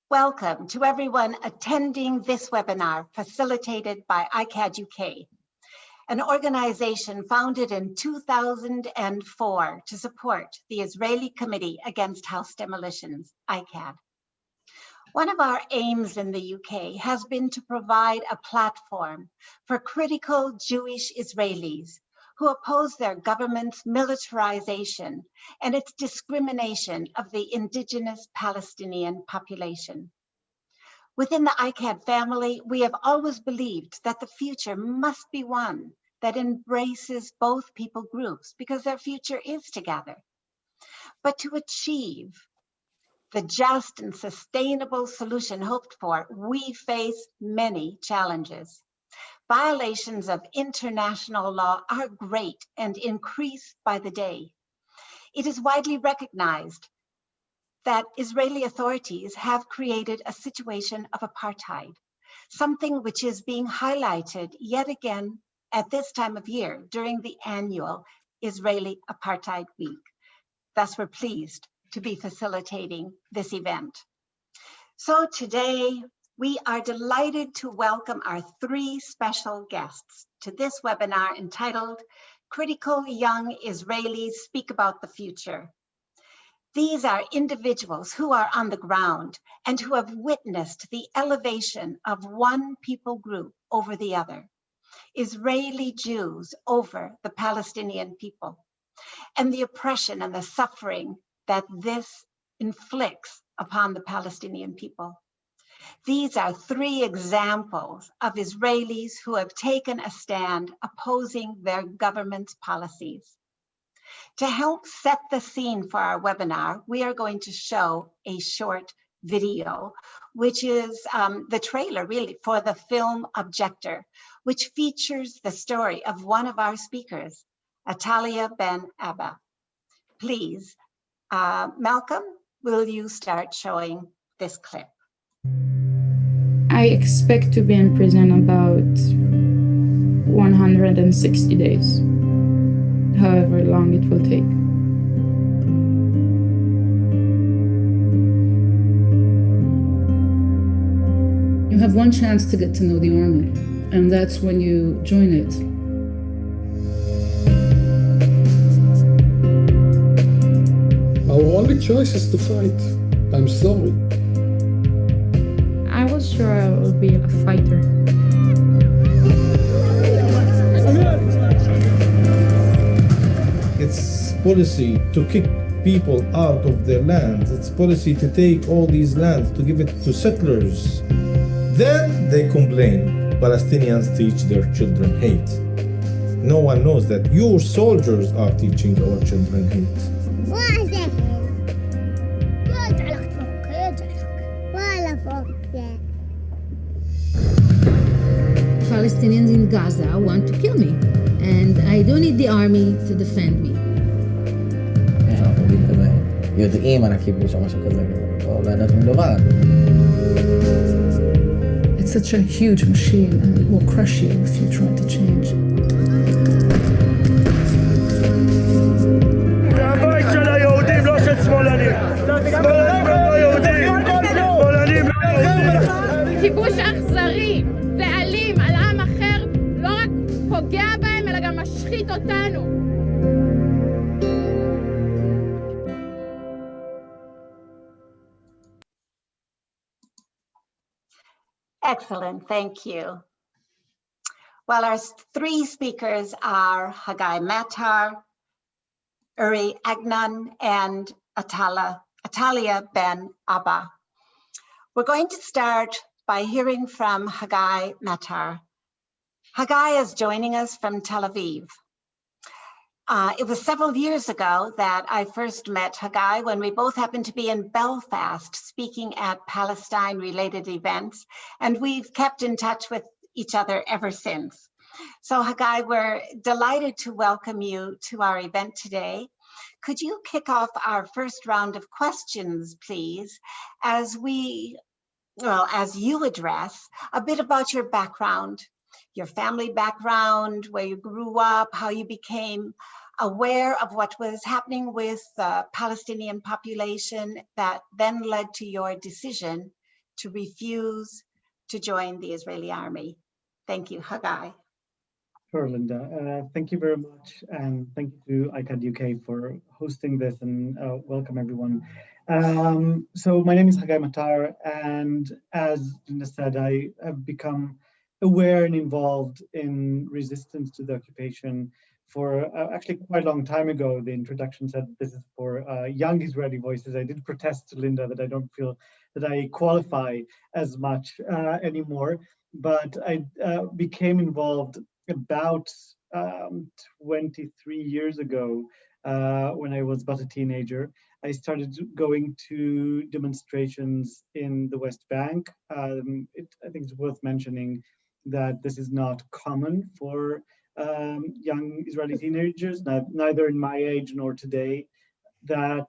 Welcome to everyone attending this webinar facilitated by ICAHD UK, an organization founded in 2004 to support the Israeli Committee Against House Demolitions, ICAHD. One of our aims in the UK has been to provide a platform for critical Jewish Israelis who oppose their government's militarization and its discrimination of the indigenous Palestinian population. Within the ICAHD family, we have always believed that the future must be one that embraces both people groups because their future is together. But to achieve the just and sustainable solution hoped for, we face many challenges. Violations of international law are great and increase by the day. It is widely recognized that Israeli authorities have created a situation of apartheid, something which is being highlighted yet again at this time of year during the annual Israeli Apartheid Week. Thus, we're pleased to be facilitating this event. So today, we are delighted to welcome our three special guests to this webinar entitled Critical Young Israelis Speak About the Future. These are individuals who are on the ground and who have witnessed the elevation of one people group over the other, Israeli Jews over the Palestinian people, and the oppression and the suffering that this inflicts upon the Palestinian people. These are three examples of Israelis who have taken a stand opposing their government's policies. To help set the scene for our webinar, we are going to show a short video, which is the trailer really for the film Objector, which features the story of one of our speakers, Atalya Ben-Abba. Please, Malcolm, will you start showing this clip? I expect to be in prison about 160 days. However long it will take. You have one chance to get to know the army, and that's when you join it. Our only choice is to fight. I'm sorry. I was sure I would be a fighter. It's policy to kick people out of their lands. It's policy to take all these lands, to give it to settlers. Then they complain. Palestinians teach their children hate. No one knows that your soldiers are teaching our children hate. Palestinians in Gaza want to kill me, and I don't need the army to defend me. It's such a huge machine, and it will crush you if you try to change. כיבוש אכזרי ואלים על עם אחר לא רק פוגע בהם אלא גם משחית אותנו. Excellent, thank you. Well, our three speakers are Haggai Matar, Uri Agnon, and Atalya Ben-Abba. We're going to start by hearing from Haggai Matar. Haggai is joining us from Tel Aviv. It was several years ago that I first met Haggai when we both happened to be in Belfast speaking at Palestine-related events, and we've kept in touch with each other ever since. So Haggai, we're delighted to welcome you to our event today. Could you kick off our first round of questions, please, as you address a bit about your background, your family background, where you grew up, how you became aware of what was happening with the Palestinian population that then led to your decision to refuse to join the Israeli army? Thank you, Haggai. Sure, Linda. Thank you very much, and thank you to ICAHD UK for hosting this, and welcome everyone. So my name is Haggai Matar, and as Linda said, I have become aware and involved in resistance to the occupation for actually quite a long time ago. The introduction said this is for young Israeli voices. I did protest to Linda that I don't feel that I qualify as much anymore, but I became involved about 23 years ago when I was but a teenager. I started going to demonstrations in the West Bank. I think it's worth mentioning that this is not common for young Israeli teenagers, neither in my age nor today, that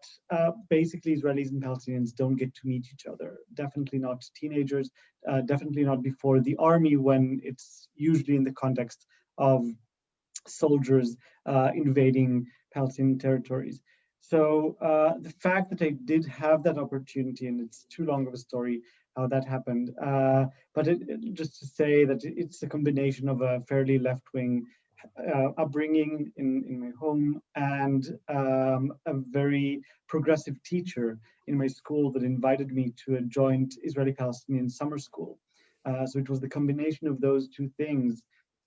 basically Israelis and Palestinians don't get to meet each other. Definitely not teenagers, definitely not before the army, when it's usually in the context of soldiers invading Palestinian territories. So the fact that I did have that opportunity, and it's too long of a story how that happened, but just to say that it's a combination of a fairly left-wing upbringing in my home and a very progressive teacher in my school that invited me to a joint Israeli-Palestinian summer school. So it was the combination of those two things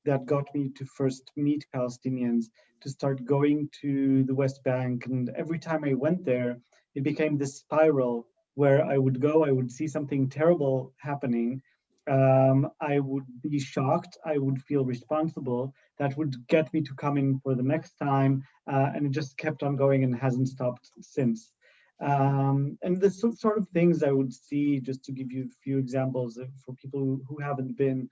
that got me to first meet Palestinians, to start going to the West Bank. And every time I went there, it became this spiral where I would go, I would see something terrible happening. I would be shocked, I would feel responsible. That would get me to come in for the next time. And it just kept on going and hasn't stopped since. And the sort of things I would see, just to give you a few examples for people who haven't been,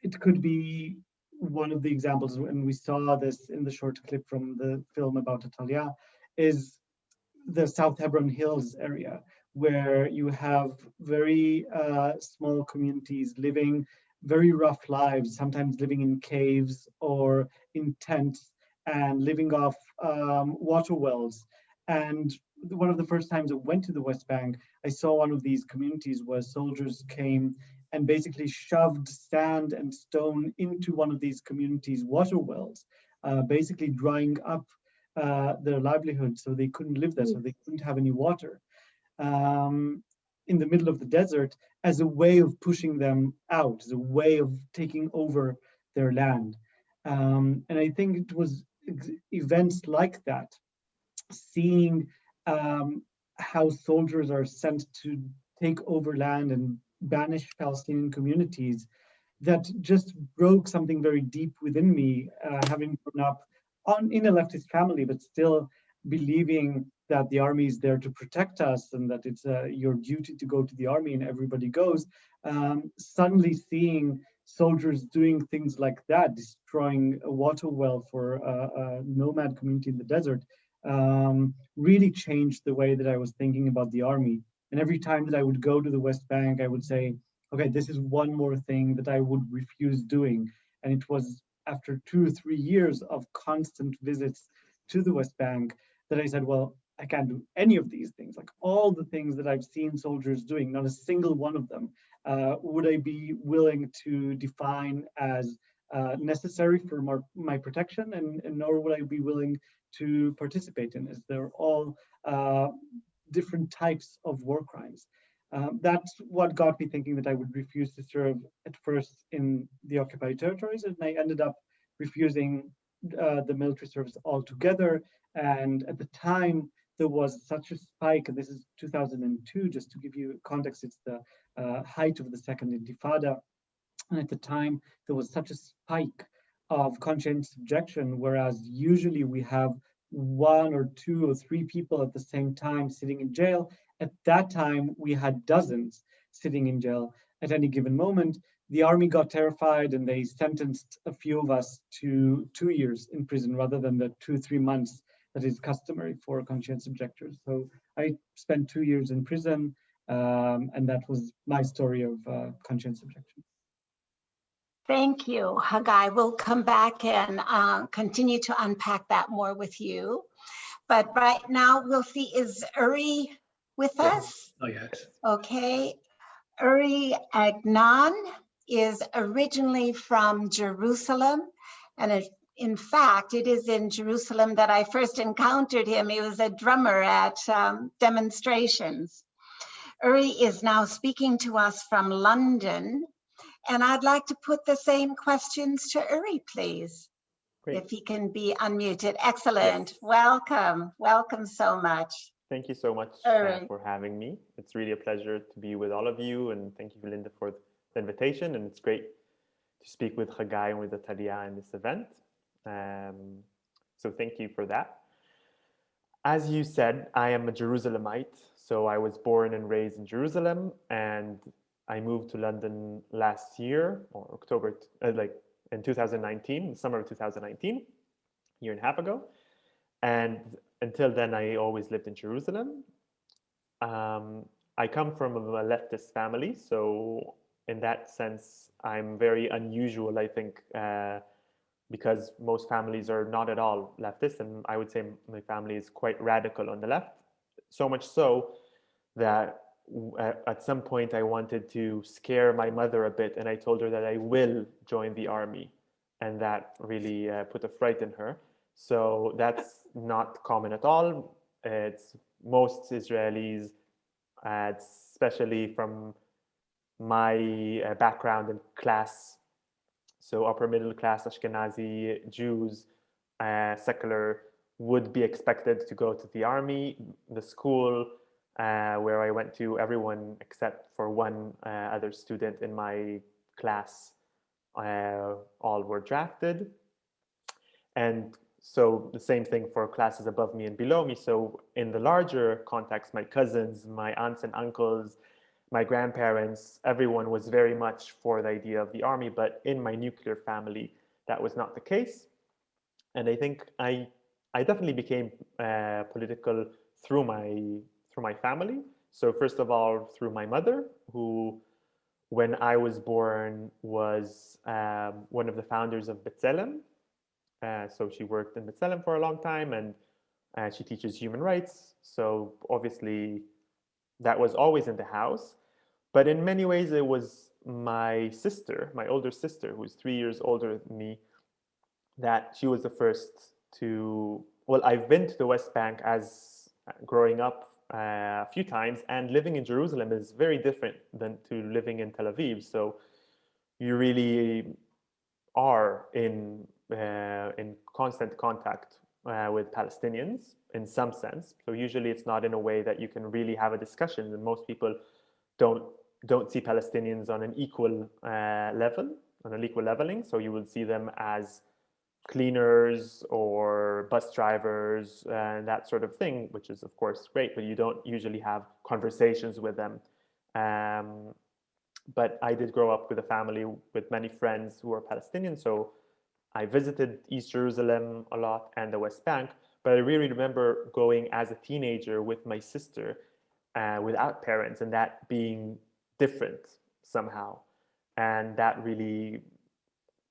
it could be one of the examples, and we saw this in the short clip from the film about Atalya, is the South Hebron Hills area, where you have very small communities living very rough lives, sometimes living in caves or in tents and living off water wells. And one of the first times I went to the West Bank, I saw one of these communities where soldiers came and basically shoved sand and stone into one of these communities' water wells, basically drying up their livelihood, so they couldn't live there, so they couldn't have any water in the middle of the desert, as a way of pushing them out, as a way of taking over their land. And I think it was events like that, seeing how soldiers are sent to take over land and banish Palestinian communities, that just broke something very deep within me, having grown up in a leftist family, but still believing that the army is there to protect us and that it's your duty to go to the army and everybody goes. Suddenly seeing soldiers doing things like that, destroying a water well for a nomad community in the desert, really changed the way that I was thinking about the army. And every time that I would go to the West Bank, I would say, okay, this is one more thing that I would refuse doing. And it was after 2 or 3 years of constant visits to the West Bank that I said, well, I can't do any of these things. Like all the things that I've seen soldiers doing, not a single one of them would I be willing to define as necessary for my protection, and nor would I be willing to participate in, as they're all different types of war crimes. That's what got me thinking that I would refuse to serve at first in the occupied territories, and I ended up refusing the military service altogether. And at the time, there was such a spike, and this is 2002, just to give you context, it's the height of the Second Intifada. And at the time, there was such a spike of conscientious objection, whereas usually we have 1 or 2 or 3 people at the same time sitting in jail. At that time, we had dozens sitting in jail at any given moment. The army got terrified and they sentenced a few of us to 2 years in prison rather than the 2 or 3 months that is customary for conscientious objectors. So I spent 2 years in prison, and that was my story of conscientious objection. Thank you, Haggai. We'll come back and continue to unpack that more with you. But right now we'll see, is Uri with us? Oh, yes. Okay. Uri Agnon is originally from Jerusalem, and in fact, it is in Jerusalem that I first encountered him. He was a drummer at demonstrations. Uri is now speaking to us from London, and I'd like to put the same questions to Uri, please. Great. If he can be unmuted. Excellent. Yes. Welcome. Welcome so much. Thank you so much Uri. for having me. It's really a pleasure to be with all of you, and thank you, Linda, for the invitation. And it's great to speak with Haggai and with Atalya in this event. So thank you for that. As you said, I am a Jerusalemite. So I was born and raised in Jerusalem, and I moved to London last year, or October, in 2019, the summer of 2019, a year and a half ago. And until then, I always lived in Jerusalem. I come from a leftist family, so in that sense, I'm very unusual, I think, because most families are not at all leftist, and I would say my family is quite radical on the left. So much so that at some point I wanted to scare my mother a bit, and I told her that I will join the army, and that really put a fright in her. So that's not common at all. It's most Israelis, especially from my background and class, so upper middle class Ashkenazi Jews, secular, would be expected to go to the army. The school where I went to, everyone except for one other student in my class, all were drafted. And so the same thing for classes above me and below me. So in the larger context, my cousins, my aunts and uncles, my grandparents, everyone was very much for the idea of the army. But in my nuclear family, that was not the case. And I think I definitely became political through my family. So first of all, through my mother, who, when I was born, was one of the founders of B'Tselem. So she worked in B'Tselem for a long time, and she teaches human rights. So obviously that was always in the house. But in many ways, it was my sister, my older sister, who's 3 years older than me, that she was the first to, well, I've been to the West Bank as growing up a few times, and living in Jerusalem is very different than to living in Tel Aviv. So you really are in constant contact with Palestinians in some sense. So usually it's not in a way that you can really have a discussion, and most people don't see Palestinians on an equal level, on an equal leveling. So you will see them as cleaners or bus drivers and that sort of thing, which is of course great, but you don't usually have conversations with them. But I did grow up with a family with many friends who are Palestinian, so I visited East Jerusalem a lot and the West Bank. But I really remember going as a teenager with my sister without parents, and that being different somehow, and that really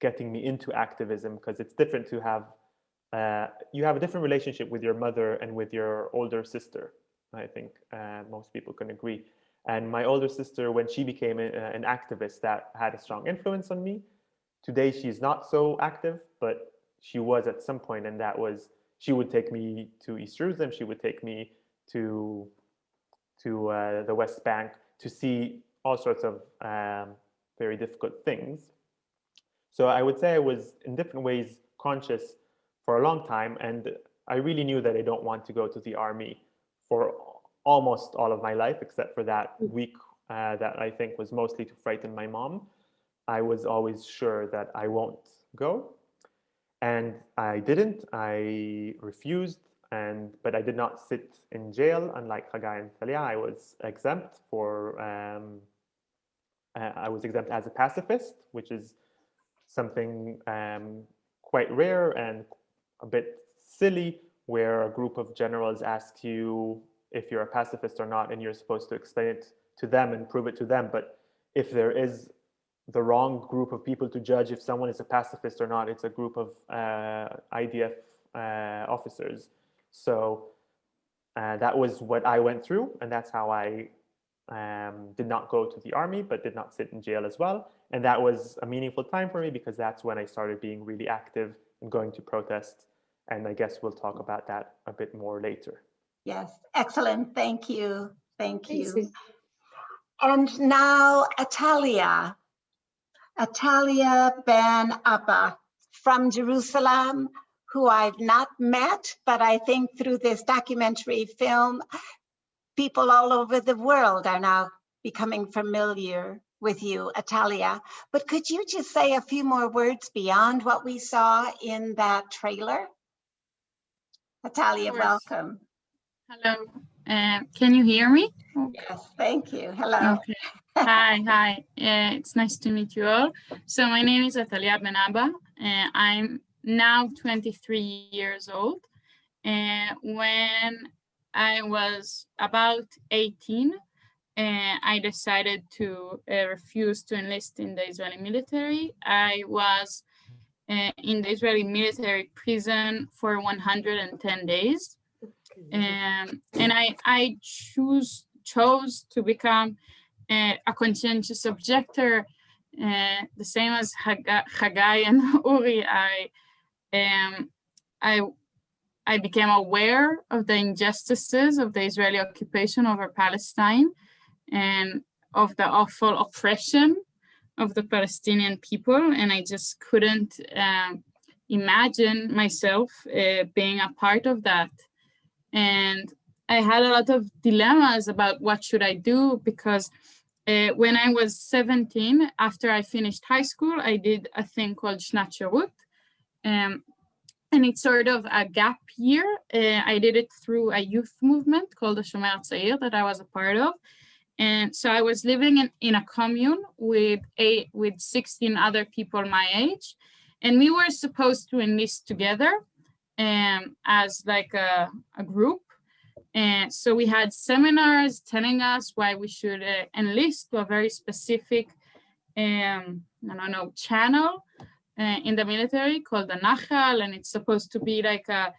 getting me into activism, because it's different to have you have a different relationship with your mother and with your older sister. I think most people can agree. And my older sister, when she became an activist, that had a strong influence on me. Today she's not so active, but she was at some point, and that was, she would take me to East Jerusalem, she would take me to the West Bank to see all sorts of very difficult things. So I would say I was in different ways conscious for a long time, and I really knew that I don't want to go to the army for almost all of my life, except for that week that I think was mostly to frighten my mom. I was always sure that I won't go, and I didn't. I refused, but I did not sit in jail. Unlike Haggai and Atalya, I was exempt for. I was exempt as a pacifist, which is something quite rare and a bit silly, where a group of generals ask you if you're a pacifist or not, and you're supposed to explain it to them and prove it to them. But if there is the wrong group of people to judge if someone is a pacifist or not, it's a group of IDF officers. So that was what I went through, and that's how I did not go to the army, but did not sit in jail as well. And that was a meaningful time for me because that's when I started being really active and going to protest. And I guess we'll talk about that a bit more later. Yes, excellent. Thank you. Thank you. Thanks. And now Atalya Ben-Abba from Jerusalem, who I've not met, but I think through this documentary film, people all over the world are now becoming familiar with you, Atalya. But could you just say a few more words beyond what we saw in that trailer? Atalya, welcome. Hello. Can you hear me? Yes, thank you. Hello. Okay. Hi. It's nice to meet you all. So my name is Atalya Ben-Abba. I'm now 23 years old. When I was about 18, I decided to refuse to enlist in the Israeli military. I was in the Israeli military prison for 110 days. And I chose to become a conscientious objector, the same as Haggai and Uri. I became aware of the injustices of the Israeli occupation over Palestine and of the awful oppression of the Palestinian people, and I just couldn't imagine myself being a part of that. And I had a lot of dilemmas about what should I do, because when I was 17, after I finished high school, I did a thing called Shnat Shirut, and it's sort of a gap year. I did it through a youth movement called the Shomer HaTzair that I was a part of. And so I was living in a commune with 16 other people my age, and we were supposed to enlist together as like a group. And so we had seminars telling us why we should enlist to a very specific, channel in the military called the Nachal, and it's supposed to be like a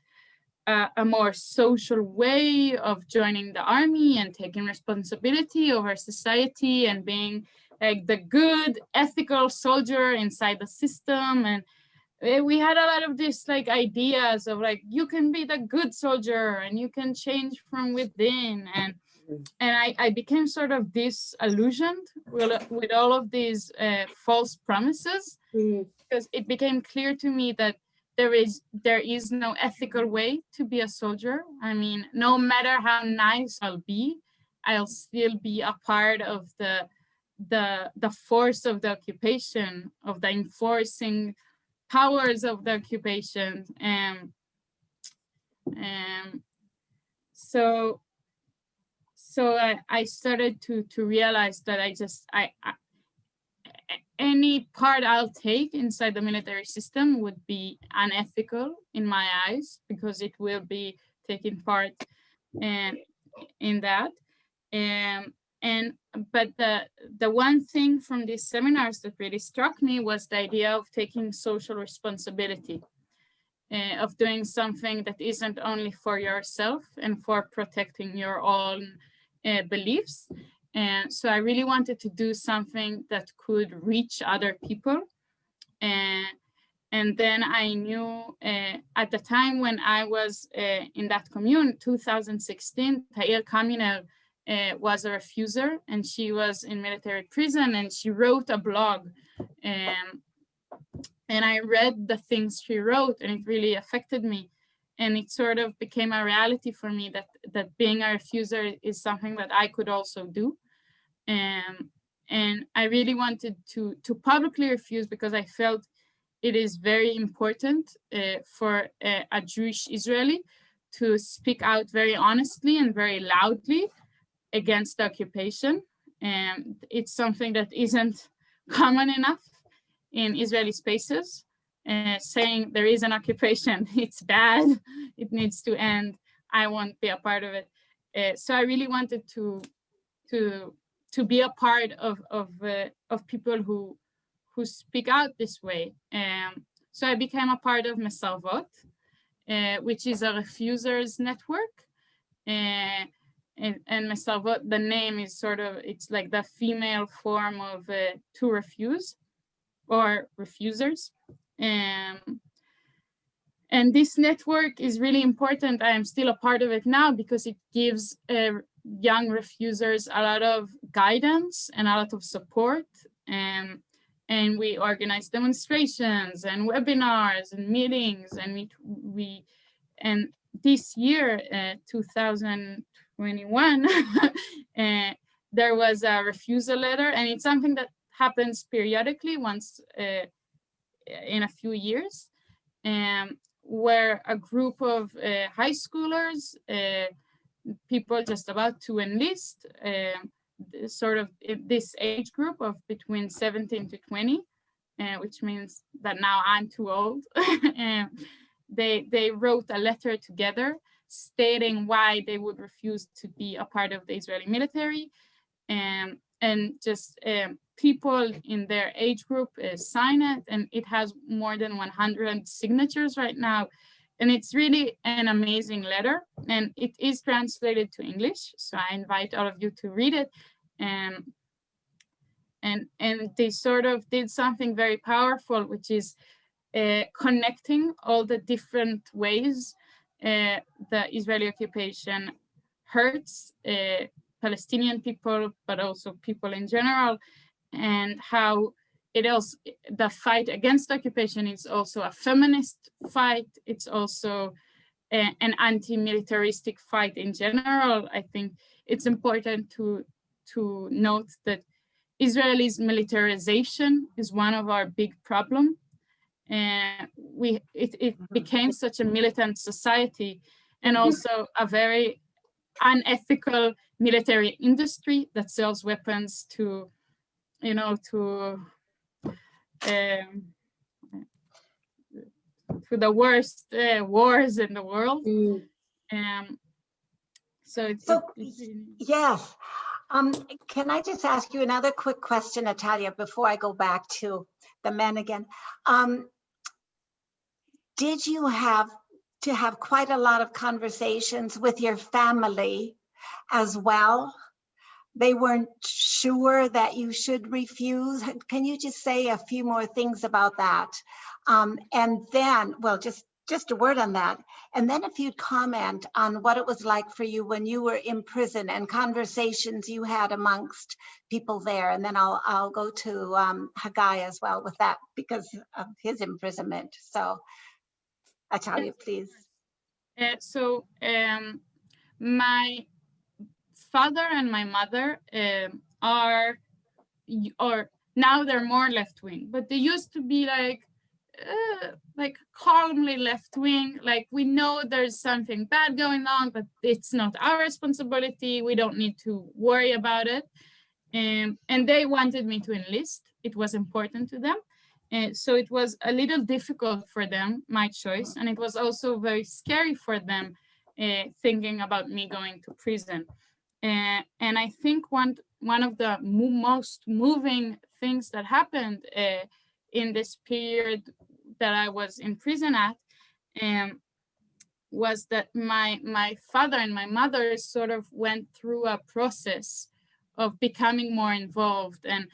more social way of joining the army and taking responsibility over society and being like the good ethical soldier inside the system. And we had a lot of this like ideas of like, you can be the good soldier and you can change from within. And I became sort of disillusioned with all of these false promises, because it became clear to me that there is no ethical way to be a soldier. I mean, no matter how nice I'll still be a part of the force of the occupation, of the enforcing powers of the occupation. So I started to realize that any part I'll take inside the military system would be unethical in my eyes, because it will be taking part in that. But the one thing from these seminars that really struck me was the idea of taking social responsibility, of doing something that isn't only for yourself and for protecting your own beliefs. And so I really wanted to do something that could reach other people. And then I knew at the time when I was in that commune, 2016, Tair Kaminer was a refuser, and she was in military prison, and she wrote a blog. And I read the things she wrote, and it really affected me. And it sort of became a reality for me that being a refuser is something that I could also do. And I really wanted to publicly refuse, because I felt it is very important for a Jewish Israeli to speak out very honestly and very loudly against the occupation. And it's something that isn't common enough in Israeli spaces. Saying there is an occupation, it's bad, it needs to end, I won't be a part of it. So I really wanted to be a part of people who speak out this way. So I became a part of Mesalvot, which is a refusers network. and Mesarvot, the name is sort of, it's like the female form of to refuse or refusers. And this network is really important. I am still a part of it now because it gives young refusers a lot of guidance and a lot of support. And we organize demonstrations and webinars and meetings. And and this year, 2021, there was a refusal letter, and it's something that happens periodically once in a few years. Where a group of high schoolers, people just about to enlist, sort of this age group of between 17 to 20, which means that now I'm too old. They wrote a letter together stating why they would refuse to be a part of the Israeli military, and just people in their age group sign it, and it has more than 100 signatures right now. And it's really an amazing letter, and it is translated to English. So I invite all of you to read it. And they sort of did something very powerful, which is connecting all the different ways the Israeli occupation hurts Palestinian people, but also people in general, and how it also, the fight against occupation is also a feminist fight. It's also an anti-militaristic fight in general. I think it's important to note that Israel's militarization is one of our big problems. It became such a militant society, and also a very unethical military industry that sells weapons to, you know, to the worst wars in the world. Yes. Can I just ask you another quick question, Atalya, before I go back to the men again? Did you have to have quite a lot of conversations with your family as well? They weren't sure that you should refuse. Can you just say a few more things about that? And then, well, just a word on that. And then if you'd comment on what it was like for you when you were in prison and conversations you had amongst people there. And then I'll go to Haggai as well with that because of his imprisonment. So Atalya, please. My father and my mother are now they're more left-wing, but they used to be like calmly left-wing, like we know there's something bad going on, but it's not our responsibility. We don't need to worry about it. And they wanted me to enlist. It was important to them. So it was a little difficult for them, my choice. And it was also very scary for them thinking about me going to prison. And I think one of the most moving things that happened in this period that I was in prison at was that my father and my mother sort of went through a process of becoming more involved, and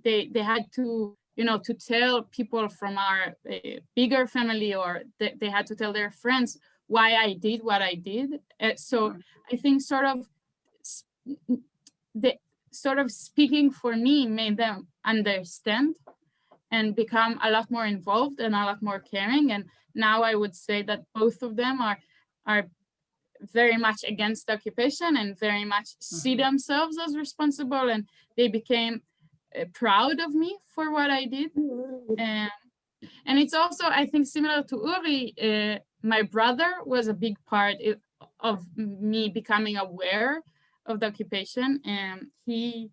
they had to, you know, to tell people from our bigger family, or they had to tell their friends why I did what I did. So I think sort of speaking for me made them understand and become a lot more involved and a lot more caring. And now I would say that both of them are very much against the occupation and very much see themselves as responsible, and they became proud of me for what I did. And it's also, I think, similar to Uri, my brother was a big part of me becoming aware of the occupation, and he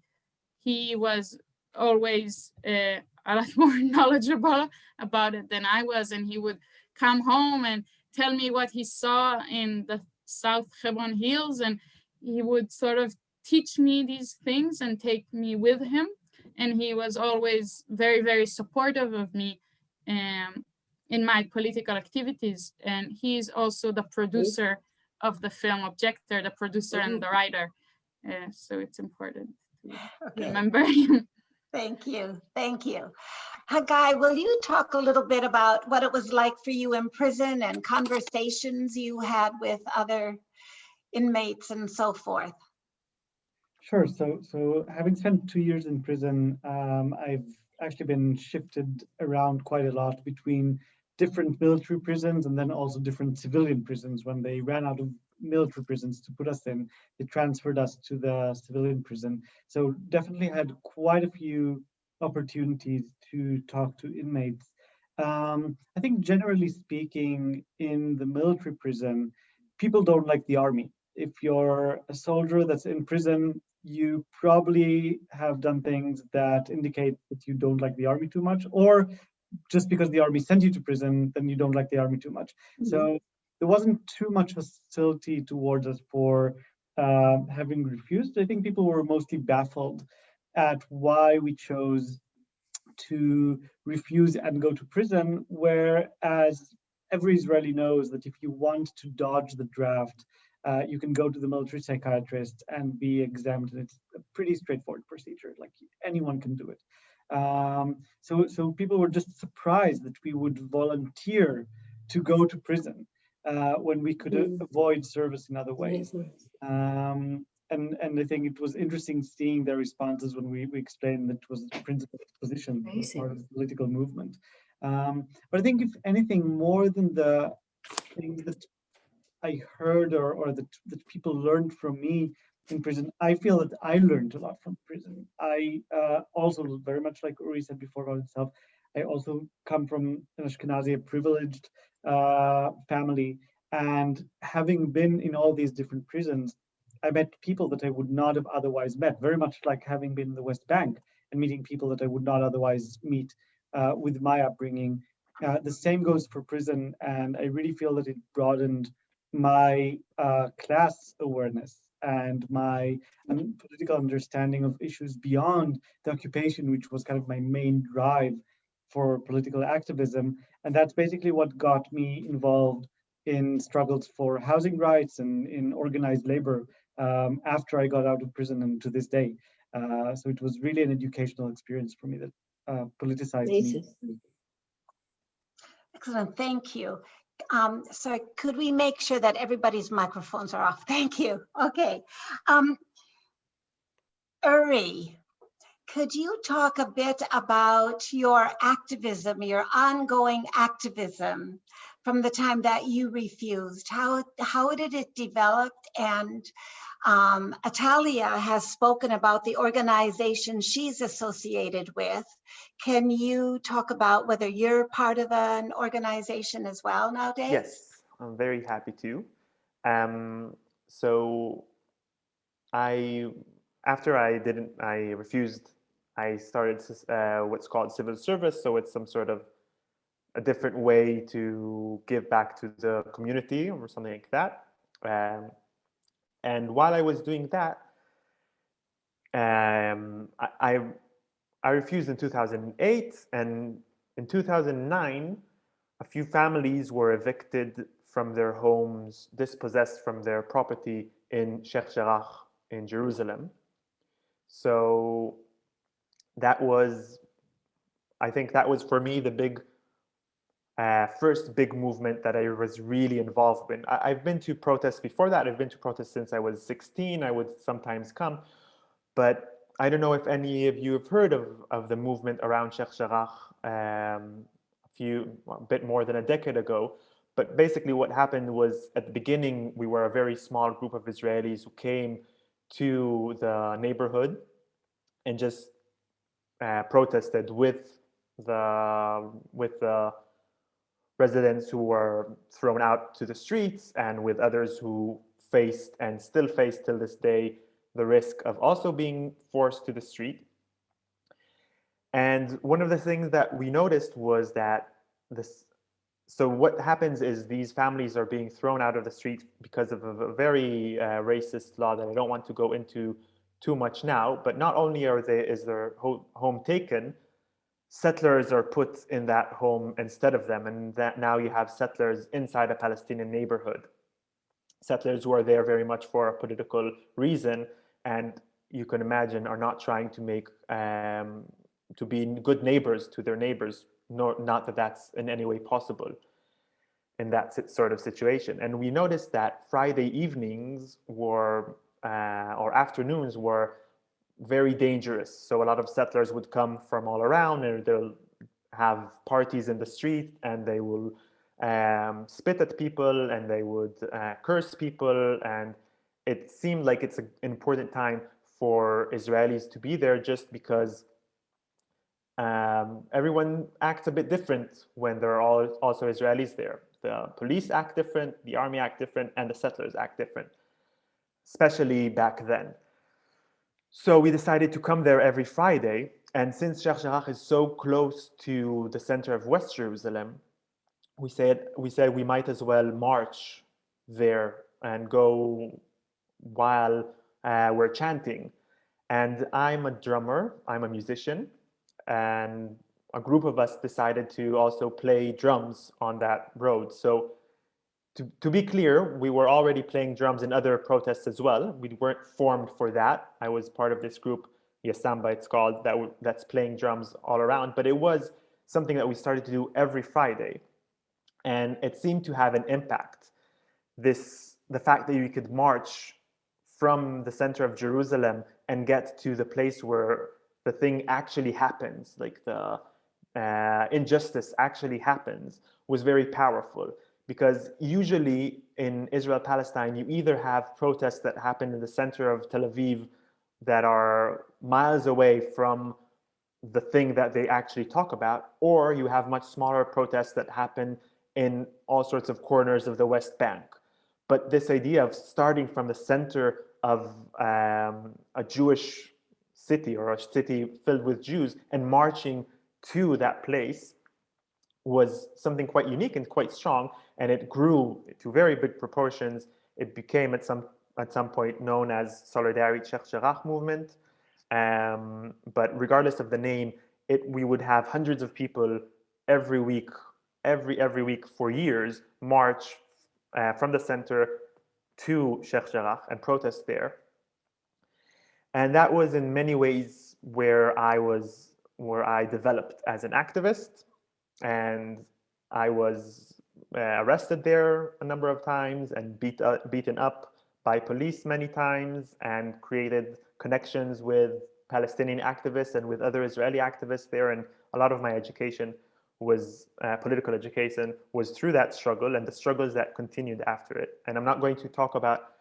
was always a lot more knowledgeable about it than I was, and he would come home and tell me what he saw in the South Hebron Hills, and he would sort of teach me these things and take me with him. And he was always very, very supportive of me in my political activities. And he's also the producer of the film objector, the producer, and the writer. So it's important to remember. Thank you. Thank you. Haggai, will you talk a little bit about what it was like for you in prison and conversations you had with other inmates and so forth? Sure. So having spent 2 years in prison, I've actually been shifted around quite a lot between different military prisons and then also different civilian prisons. When they ran out of military prisons to put us in, they transferred us to the civilian prison. So definitely had quite a few opportunities to talk to inmates. I think generally speaking, in the military prison, people don't like the army. If you're a soldier that's in prison, you probably have done things that indicate that you don't like the army too much, or just because the army sent you to prison, then you don't like the army too much. Mm-hmm. So there wasn't too much hostility towards us for having refused. I think people were mostly baffled at why we chose to refuse and go to prison, whereas every Israeli knows that if you want to dodge the draft, you can go to the military psychiatrist and be exempt. And it's a pretty straightforward procedure, like anyone can do it. So people were just surprised that we would volunteer to go to prison when we could avoid service in other ways. And I think it was interesting seeing their responses when we explained that it was a principal position as part of the political movement. But I think if anything, more than the things that I heard or that people learned from me in prison, I feel that I learned a lot from prison. I also, very much like Uri said before about himself, I also come from an Ashkenazi, a privileged family. And having been in all these different prisons, I met people that I would not have otherwise met, very much like having been in the West Bank and meeting people that I would not otherwise meet with my upbringing. The same goes for prison. And I really feel that it broadened my class awareness and my political understanding of issues beyond the occupation, which was kind of my main drive for political activism. And that's basically what got me involved in struggles for housing rights and in organized labor after I got out of prison and to this day. So it was really an educational experience for me that politicized me. Excellent, thank you. So could we make sure that everybody's microphones are off? Thank you. Okay. Uri, could you talk a bit about your activism, your ongoing activism from the time that you refused? How did it develop? And Atalya has spoken about the organization she's associated with. Can you talk about whether you're part of an organization as well nowadays? Yes, I'm very happy to. So after I refused, I started what's called civil service. So it's some sort of a different way to give back to the community or something like that. And while I was doing that, I refused in 2008, and in 2009, a few families were evicted from their homes, dispossessed from their property in Sheikh Jarrah in Jerusalem. So I think that was for me the big first big movement that I was really involved in. I've been to protests before that. I've been to protests since I was 16. I would sometimes come, but I don't know if any of you have heard of the movement around Sheikh Jarrah a bit more than a decade ago. But basically what happened was at the beginning, we were a very small group of Israelis who came to the neighborhood and just protested with the residents who were thrown out to the streets and with others who faced and still face till this day the risk of also being forced to the street. And one of the things that we noticed was that so what happens is these families are being thrown out of the street because of a very racist law that I don't want to go into too much now, but not only is their home taken, settlers are put in that home instead of them, and that now you have settlers inside a Palestinian neighborhood. settlers who are there very much for a political reason, and you can imagine are not trying to make to be good neighbors to their neighbors, not that that's in any way possible in that sort of situation. And we noticed that Friday evenings were or afternoons were very dangerous. So a lot of settlers would come from all around, and they'll have parties in the street, and they will spit at people, and they would curse people. And it seemed like it's an important time for Israelis to be there, just because everyone acts a bit different when there are also Israelis there. The police act different, the army act different, and the settlers act different, especially back then. So we decided to come there every Friday. And since Sheikh Jarrah is so close to the center of West Jerusalem, we said we might as well march there and go while we're chanting. And I'm a drummer, I'm a musician, and a group of us decided to also play drums on that road. So to be clear, we were already playing drums in other protests as well. We weren't formed for that. I was part of this group, Yasamba it's called, that's playing drums all around. But it was something that we started to do every Friday. And it seemed to have an impact. The fact that you could march from the center of Jerusalem and get to the place where the thing actually happens, like the injustice actually happens, was very powerful. Because usually in Israel-Palestine, you either have protests that happen in the center of Tel Aviv that are miles away from the thing that they actually talk about, or you have much smaller protests that happen in all sorts of corners of the West Bank. But this idea of starting from the center of a Jewish city or a city filled with Jews and marching to that place was something quite unique and quite strong, and it grew to very big proportions. It became at some point known as Solidarity Sheikh Jarrah movement. But regardless of the name, we would have hundreds of people every week for years march from the center to Sheikh Jarrah and protest there. And that was in many ways where I developed as an activist. And I was arrested there a number of times and beaten up by police many times, and created connections with Palestinian activists and with other Israeli activists there. And a lot of my education was political education was through that struggle and the struggles that continued after it. And I'm not going to talk about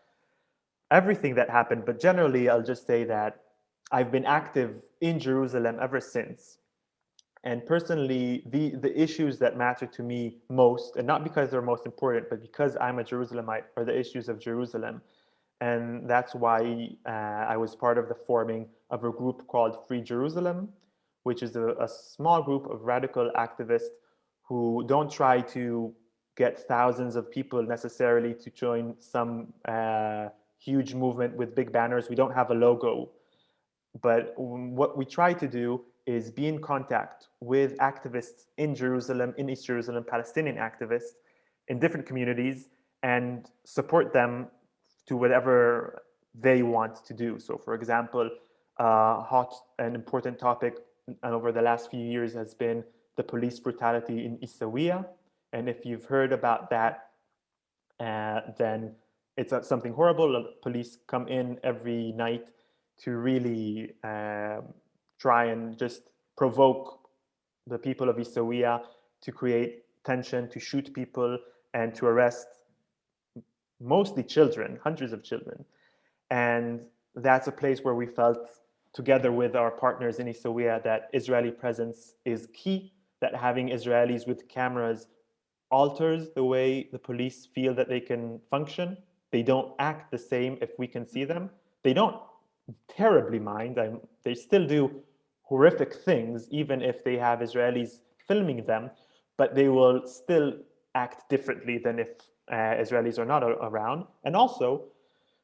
everything that happened, but generally I'll just say that I've been active in Jerusalem ever since. And personally, the issues that matter to me most, and not because they're most important, but because I'm a Jerusalemite, are the issues of Jerusalem. And that's why I was part of the forming of a group called Free Jerusalem, which is a small group of radical activists who don't try to get thousands of people necessarily to join some huge movement with big banners. We don't have a logo. But what we try to do is be in contact with activists in Jerusalem, in East Jerusalem, Palestinian activists in different communities, and support them to whatever they want to do. So for example, hot and important topic over the last few years has been the police brutality in Isawiya. And if you've heard about that, then it's something horrible. Police come in every night to really try and just provoke the people of Isawiya, to create tension, to shoot people, and to arrest mostly children, hundreds of children. And that's a place where we felt, together with our partners in Isawiya, that Israeli presence is key, that having Israelis with cameras alters the way the police feel that they can function. They don't act the same if we can see them. They don't terribly mind. They still do horrific things, even if they have Israelis filming them, but they will still act differently than if Israelis are not around. And also,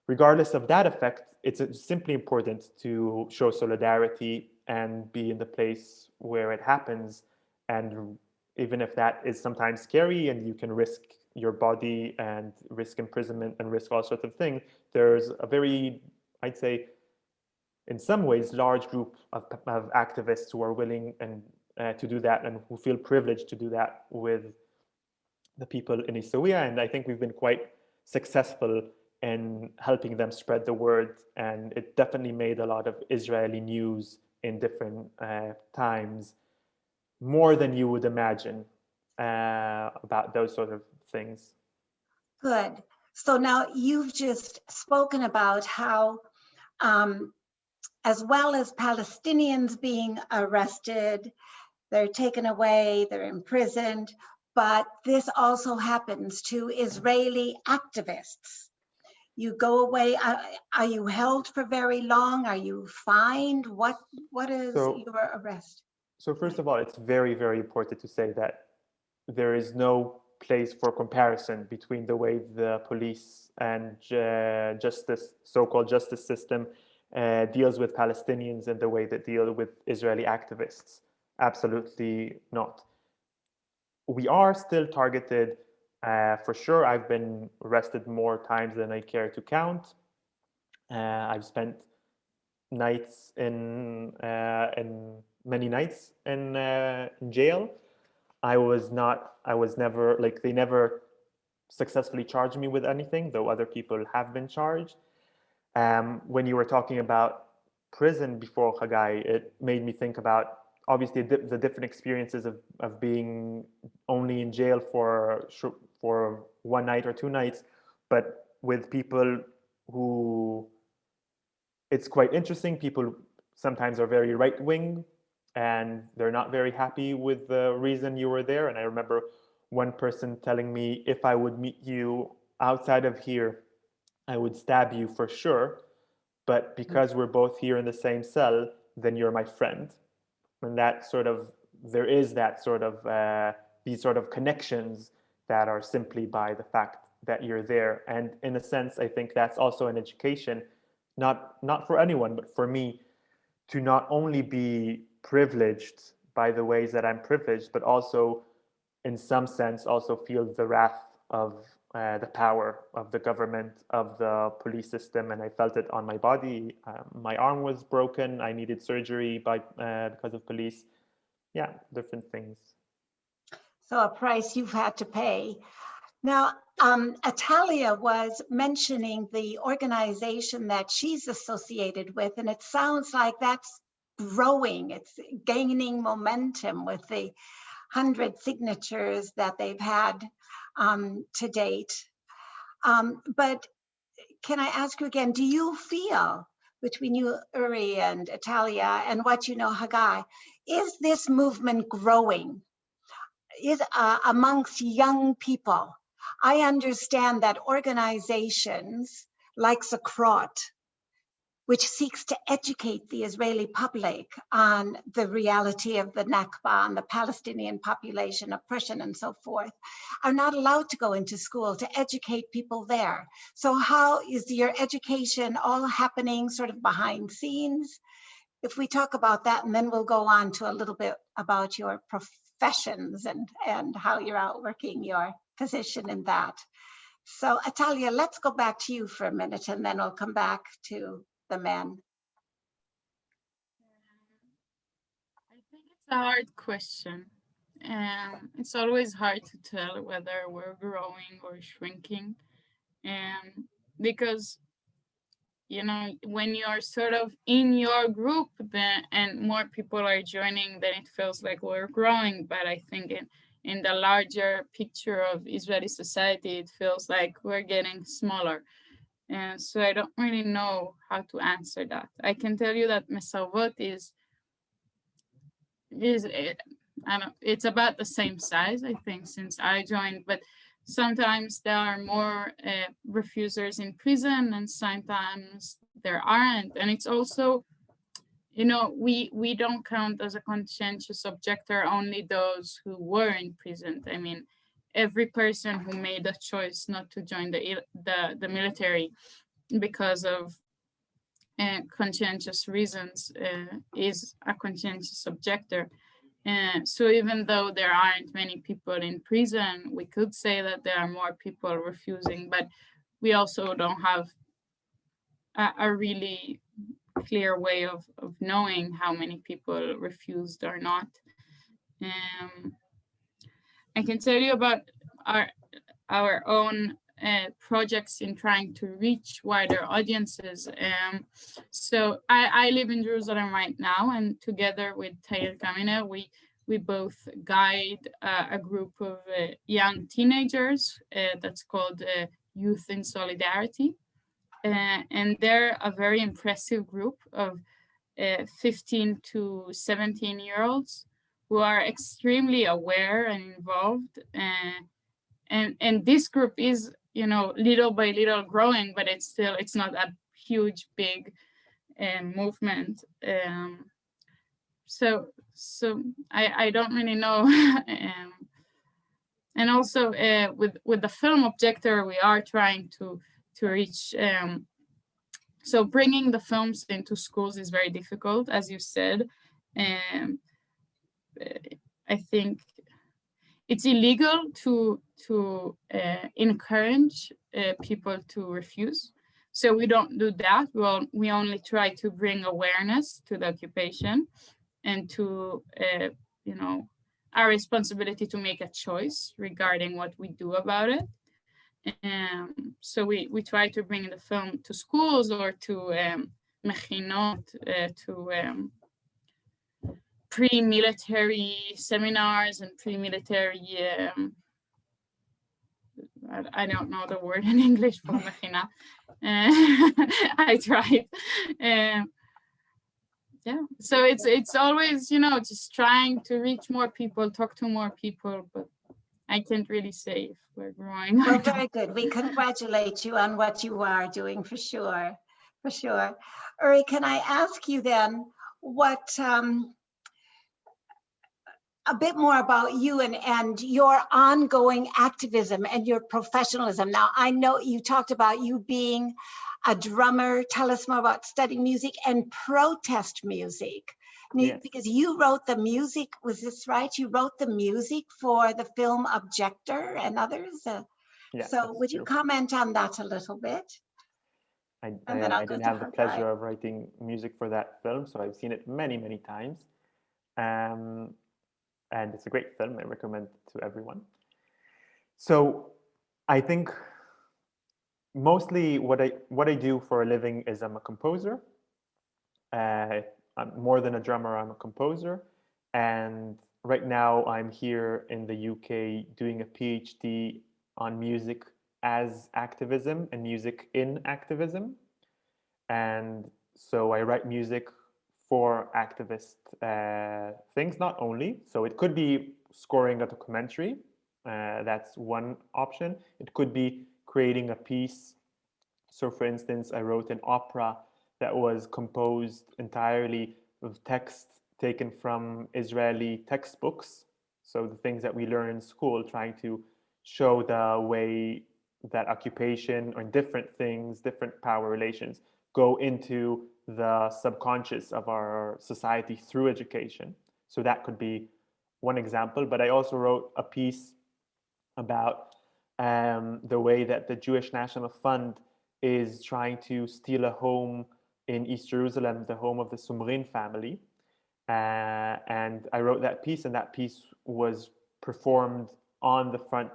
regardless of that effect, it's simply important to show solidarity and be in the place where it happens. And even if that is sometimes scary and you can risk your body and risk imprisonment and risk all sorts of things, there's a very, I'd say, in some ways, large group of activists who are willing and to do that and who feel privileged to do that with the people in Essaouira. And I think we've been quite successful in helping them spread the word. And it definitely made a lot of Israeli news in different times, more than you would imagine about those sort of things. Good. So now you've just spoken about how, as well as Palestinians being arrested, they're taken away, they're imprisoned, but this also happens to Israeli activists. You go away, are you held for very long? Are you fined? What is your arrest? So first of all, it's very, very important to say that there is no place for comparison between the way the police and so-called justice system deals with Palestinians and the way that deal with Israeli activists. Absolutely not. We are still targeted, for sure. I've been arrested more times than I care to count. I've spent nights in many nights in jail. I was never, like, they never successfully charged me with anything, though other people have been charged. When you were talking about prison before Haggai, it made me think about, obviously, the different experiences of being only in jail for 1 night or 2 nights, but with people who, it's quite interesting. People sometimes are very right-wing and they're not very happy with the reason you were there. And I remember one person telling me, if I would meet you outside of here, I would stab you for sure. But because we're both here in the same cell, then you're my friend. And that sort of, there is that sort of, these sort of connections that are simply by the fact that you're there. And in a sense, I think that's also an education, not for anyone, but for me, to not only be privileged by the ways that I'm privileged, but also in some sense also feel the wrath of the power of the government, of the police system. And I felt it on my body. My arm was broken. I needed surgery because of police. Yeah, different things. So a price you've had to pay. Now, Atalya was mentioning the organization that she's associated with, and it sounds like that's growing. It's gaining momentum with the 100 signatures that they've had to date. But can I ask you again, do you feel, between you, Uri, and Atalya, and what you know, Haggai, is this movement growing? Is amongst young people? I understand that organizations like Zakrot, which seeks to educate the Israeli public on the reality of the Nakba and the Palestinian population, oppression and so forth, are not allowed to go into school to educate people there. So how is your education all happening sort of behind scenes? If we talk about that, and then we'll go on to a little bit about your professions and how you're out working your position in that. So Atalya, let's go back to you for a minute, and then we'll come back to the men. I think it's a hard question. It's always hard to tell whether we're growing or shrinking. Because, you know, when you're sort of in your group then, and more people are joining, then it feels like we're growing. But I think in the larger picture of Israeli society, it feels like we're getting smaller. And so I don't really know how to answer that. I can tell you that Mesarvot is it's about the same size, I think, since I joined, but sometimes there are more refusers in prison and sometimes there aren't. And it's also, you know, we don't count as a conscientious objector only those who were imprisoned. I mean, every person who made a choice not to join the military because of conscientious reasons is a conscientious objector. So even though there aren't many people in prison, we could say that there are more people refusing, but we also don't have a really clear way of knowing how many people refused or not. I can tell you about our own projects in trying to reach wider audiences. So I live in Jerusalem right now, and together with Tair Kamina, we both guide a group of young teenagers that's called Youth in Solidarity. And they're a very impressive group of 15 to 17-year-olds who are extremely aware and involved. And this group is, little by little growing, but it's not a huge, big movement. So I don't really know. And also with the film Objector, we are trying to reach. So bringing the films into schools is very difficult, as you said. I think it's illegal to encourage people to refuse. So we don't do that. We only try to bring awareness to the occupation and to, our responsibility to make a choice regarding what we do about it. So we try to bring the film to schools or to mechinot, to pre-military seminars and pre-military, I don't know the word in English for mechina. I tried. Yeah, so it's always, just trying to reach more people, talk to more people, but I can't really say if we're growing. Well, very good. We congratulate you on what you are doing, for sure, for sure. Uri, can I ask you then what, a bit more about you and your ongoing activism and your professionalism. Now, I know you talked about you being a drummer. Tell us more about studying music and protest music. Yes. Because you wrote the music, was this right? You wrote the music for the film Objector and others. Yes, so would you comment on that a little bit? I didn't have the pleasure of writing music for that film, so I've seen it many, many times. And it's a great film. I recommend it to everyone. So I think mostly what I do for a living is I'm a composer. I'm more than a drummer, I'm a composer. And right now I'm here in the UK doing a PhD on music as activism and music in activism. And so I write music for activist things, not only. So it could be scoring a documentary. That's one option. It could be creating a piece. So for instance, I wrote an opera that was composed entirely of text taken from Israeli textbooks. So the things that we learn in school, trying to show the way that occupation or different things, different power relations go into the subconscious of our society through education. So that could be one example. But I also wrote a piece about the way that the Jewish National Fund is trying to steal a home in East Jerusalem, the home of the Sumrin family. And I wrote that piece, and that piece was performed on the front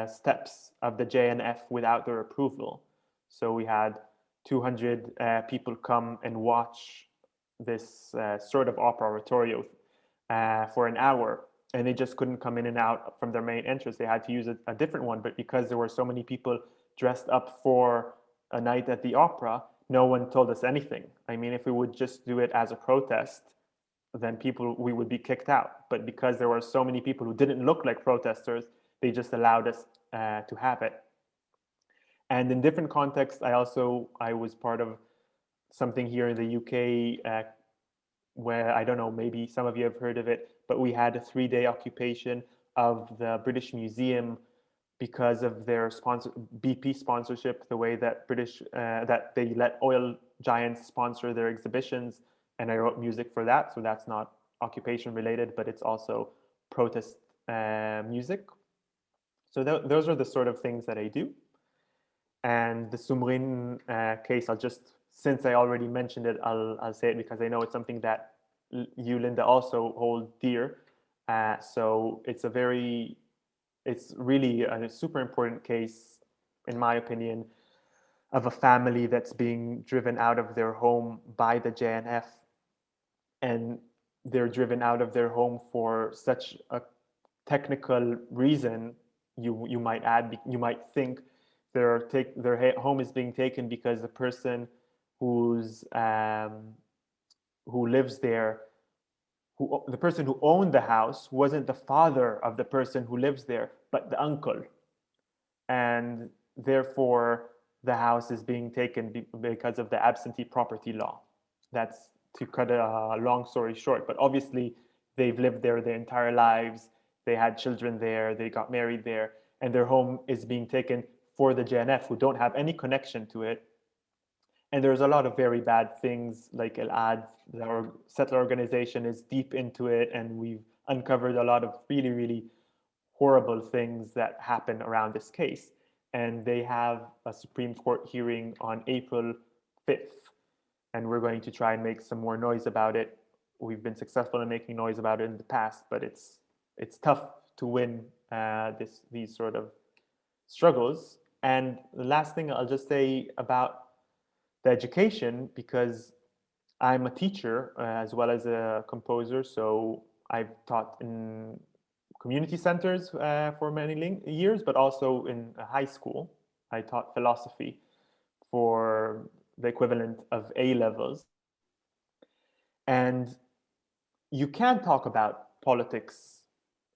steps of the JNF without their approval. So we had 200 people come and watch this sort of opera oratorio for an hour, and they just couldn't come in and out from their main entrance. They had to use a different one, but because there were so many people dressed up for a night at the opera, no one told us anything. I mean, if we would just do it as a protest, then we would be kicked out. But because there were so many people who didn't look like protesters, they just allowed us to have it. And in different contexts, I was part of something here in the UK where, I don't know, maybe some of you have heard of it, but we had a 3-day occupation of the British Museum because of their BP sponsorship, the way that that they let oil giants sponsor their exhibitions. And I wrote music for that, so that's not occupation related, but it's also protest music. So those are the sort of things that I do. And the Sumrin case, since I already mentioned it, I'll say it because I know it's something that you, Linda, also hold dear. So it's really a super important case, in my opinion, of a family that's being driven out of their home by the JNF. And they're driven out of their home for such a technical reason, you might add, you might think their home is being taken because the person who lives there, the person who owned the house wasn't the father of the person who lives there, but the uncle. And therefore, the house is being taken because of the absentee property law. That's to cut a long story short, but obviously they've lived there their entire lives. They had children there, they got married there, and their home is being taken for the JNF, who don't have any connection to it. And there's a lot of very bad things, like ICAHD, our settler organization, is deep into it, and we've uncovered a lot of really, really horrible things that happen around this case. And they have a Supreme Court hearing on April 5th, and we're going to try and make some more noise about it. We've been successful in making noise about it in the past, but it's tough to win these sort of struggles. And the last thing I'll just say about the education, because I'm a teacher as well as a composer, so I've taught in community centers for many years, but also in a high school. I taught philosophy for the equivalent of A levels. And you can talk about politics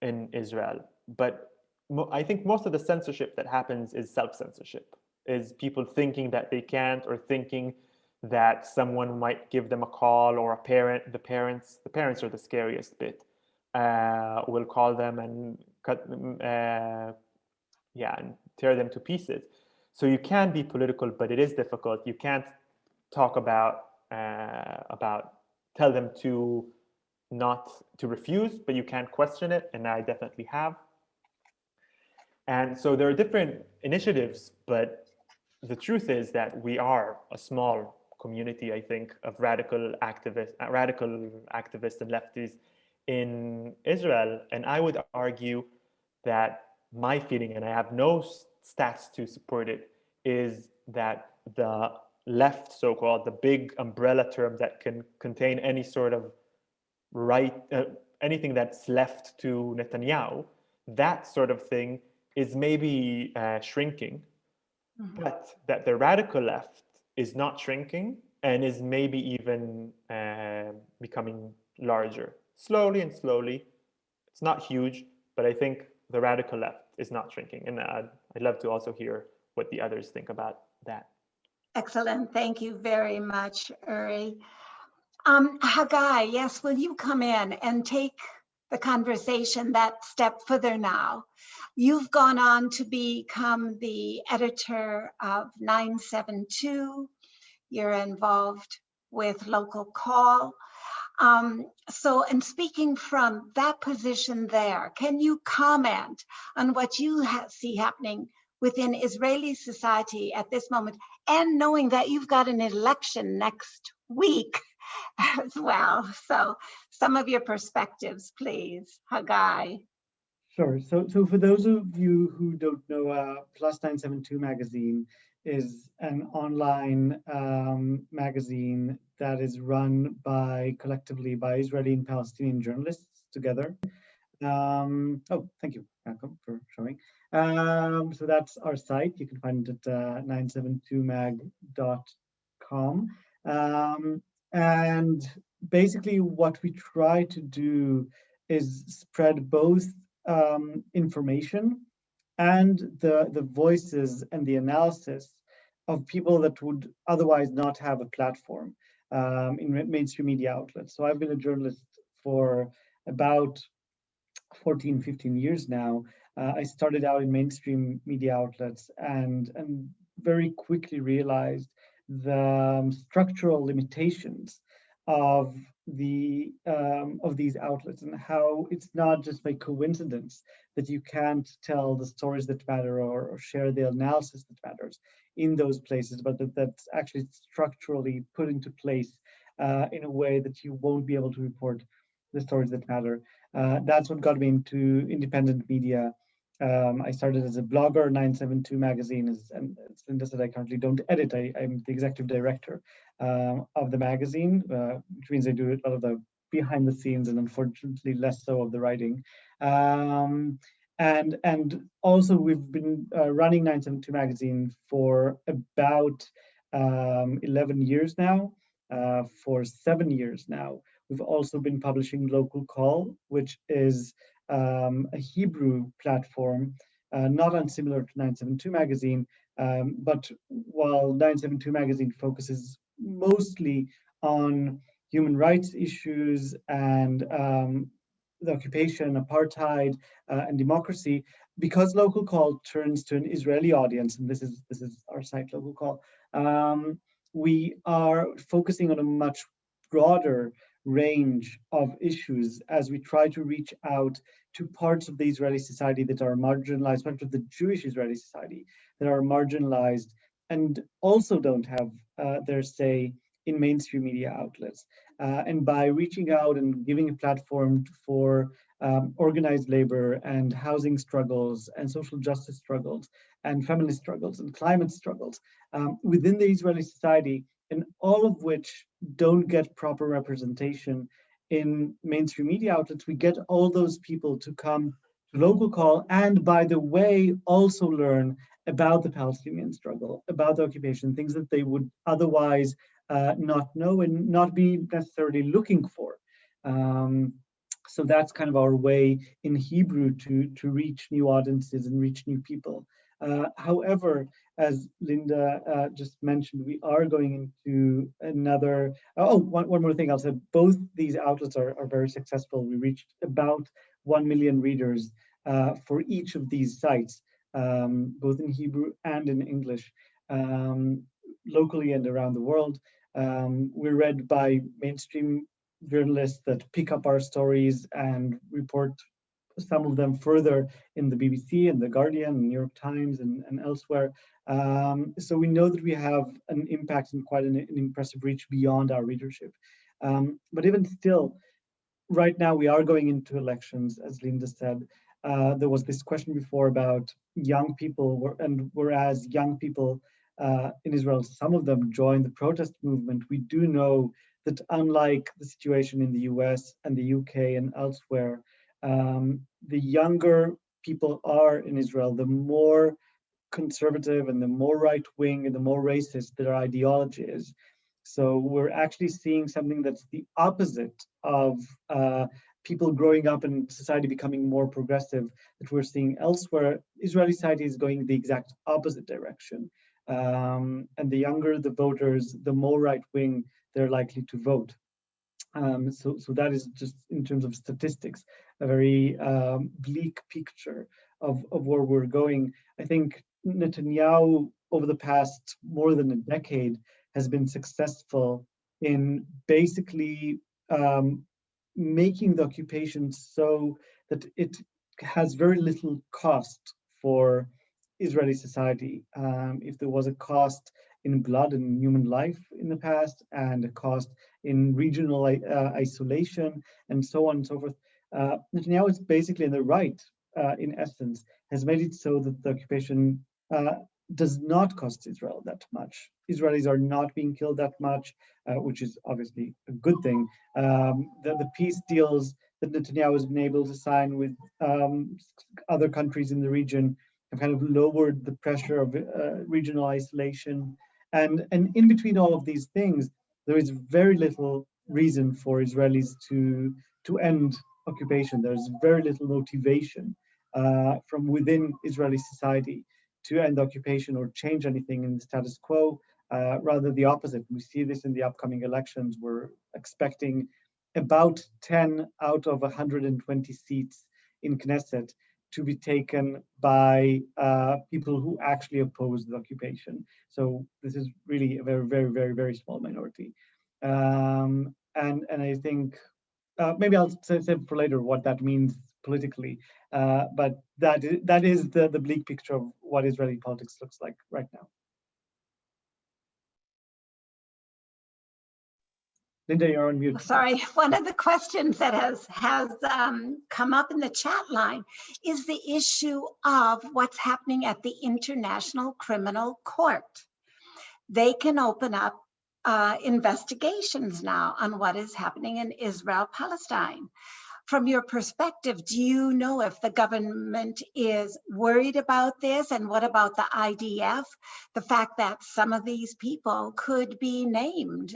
in Israel, but I think most of the censorship that happens is self-censorship, is people thinking that they can't, or thinking that someone might give them a call, or a parent, the parents are the scariest bit, will call them and cut them, and tear them to pieces. So you can be political, but it is difficult. You can't talk about tell them to not to refuse, but you can't question it, and I definitely have. And so there are different initiatives, but the truth is that we are a small community, I think, of radical activists and lefties in Israel. And I would argue that my feeling, and I have no stats to support it, is that the left, so-called, the big umbrella term that can contain any sort of anything that's left to Netanyahu, that sort of thing is maybe shrinking, but that the radical left is not shrinking and is maybe even becoming larger, slowly and slowly. It's not huge, but I think the radical left is not shrinking. And I'd love to also hear what the others think about that. Excellent. Thank you very much, Uri. Haggai, yes, will you come in and take the conversation that step further now? You've gone on to become the editor of 972. You're involved with Local Call. So, and speaking from that position there, can you comment on what you see happening within Israeli society at this moment, and knowing that you've got an election next week as well? So some of your perspectives, please, Haggai. Sure. So for those of you who don't know, Plus 972 magazine is an online magazine that is run collectively by Israeli and Palestinian journalists together. Oh, thank you, Malcolm, for showing. So that's our site. You can find it at 972mag.com. And basically what we try to do is spread both information and the voices and the analysis of people that would otherwise not have a platform in mainstream media outlets. So I've been a journalist for about 14, 15 years now. I started out in mainstream media outlets and very quickly realized the structural limitations of these outlets, and how it's not just by coincidence that you can't tell the stories that matter or share the analysis that matters in those places, but that's actually structurally put into place in a way that you won't be able to report the stories that matter. That's what got me into independent media. I started as a blogger. 972 magazine and as Linda said, I currently don't edit. I'm the executive director of the magazine, which means I do a lot of the behind the scenes and unfortunately less so of the writing. And also we've been running 972 magazine for about 11 years now. For 7 years now, we've also been publishing Local Call, which is a Hebrew platform, not unsimilar to 972 magazine, but while 972 magazine focuses mostly on human rights issues and the occupation, apartheid, and democracy, because Local Call turns to an Israeli audience, and this is our site, Local Call, we are focusing on a much broader range of issues as we try to reach out to parts of the Israeli society that are marginalized, parts of the Jewish Israeli society that are marginalized and also don't have their say in mainstream media outlets. And by reaching out and giving a platform for organized labor and housing struggles and social justice struggles and feminist struggles and climate struggles within the Israeli society, and all of which don't get proper representation in mainstream media outlets, we get all those people to come to Local Call and, by the way, also learn about the Palestinian struggle, about the occupation, things that they would otherwise not know and not be necessarily looking for. So that's kind of our way in Hebrew to reach new audiences and reach new people. However, as Linda just mentioned, we are going into another, one more thing I'll say, both these outlets are very successful. We reached about 1 million readers for each of these sites, both in Hebrew and in English, locally and around the world. We're read by mainstream journalists that pick up our stories and report some of them further in the BBC and the Guardian, and New York Times, and elsewhere. So we know that we have an impact and quite an impressive reach beyond our readership. But even still, right now we are going into elections, as Linda said. There was this question before about young people, and whereas young people in Israel, some of them joined the protest movement, we do know that unlike the situation in the US and the UK and elsewhere, the younger people are in Israel, the more conservative and the more right-wing and the more racist their ideology is. So we're actually seeing something that's the opposite of people growing up in society becoming more progressive that we're seeing elsewhere. Israeli society is going the exact opposite direction. And the younger the voters, the more right-wing they're likely to vote. So that is just in terms of statistics, a very bleak picture of where we're going. I think Netanyahu, over the past more than a decade, has been successful in basically making the occupation so that it has very little cost for Israeli society. If there was a cost in blood and human life in the past, and a cost in regional isolation, and so on and so forth, Netanyahu is basically in the right, in essence, has made it so that the occupation does not cost Israel that much. Israelis are not being killed that much, which is obviously a good thing. The peace deals that Netanyahu has been able to sign with other countries in the region have kind of lowered the pressure of regional isolation. And in between all of these things, there is very little reason for Israelis to end occupation. There's very little motivation from within Israeli society to end occupation or change anything in the status quo, rather the opposite. We see this in the upcoming elections. We're expecting about 10 out of 120 seats in Knesset to be taken by people who actually oppose the occupation. So this is really a very, very, very, very small minority. And I think maybe I'll say for later what that means politically, but that is the bleak picture of what Israeli politics looks like right now. Linda, you're on mute. Sorry, one of the questions that has come up in the chat line is the issue of what's happening at the International Criminal Court. They can open up investigations now on what is happening in Israel, Palestine. From your perspective, do you know if the government is worried about this? And what about the IDF? The fact that some of these people could be named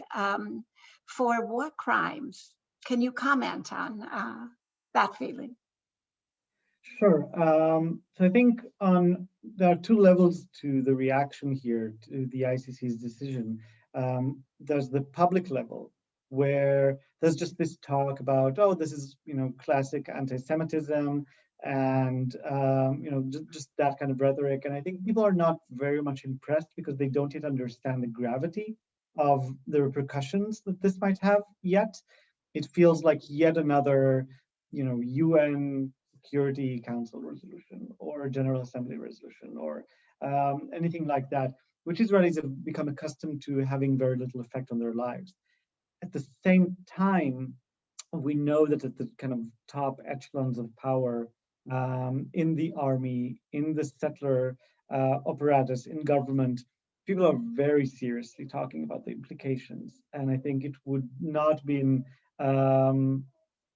for war crimes. Can you comment on that feeling? Sure. So I think there are two levels to the reaction here to the ICC's decision. There's the public level, where there's just this talk about, oh, this is classic anti-Semitism, and just that kind of rhetoric. And I think people are not very much impressed because they don't yet understand the gravity of the repercussions that this might have yet. It feels like yet another, UN Security Council resolution or General Assembly resolution or anything like that, which Israelis have become accustomed to having very little effect on their lives. At the same time, we know that at the kind of top echelons of power in the army, in the settler apparatus, in government, people are very seriously talking about the implications. And I think it would not be an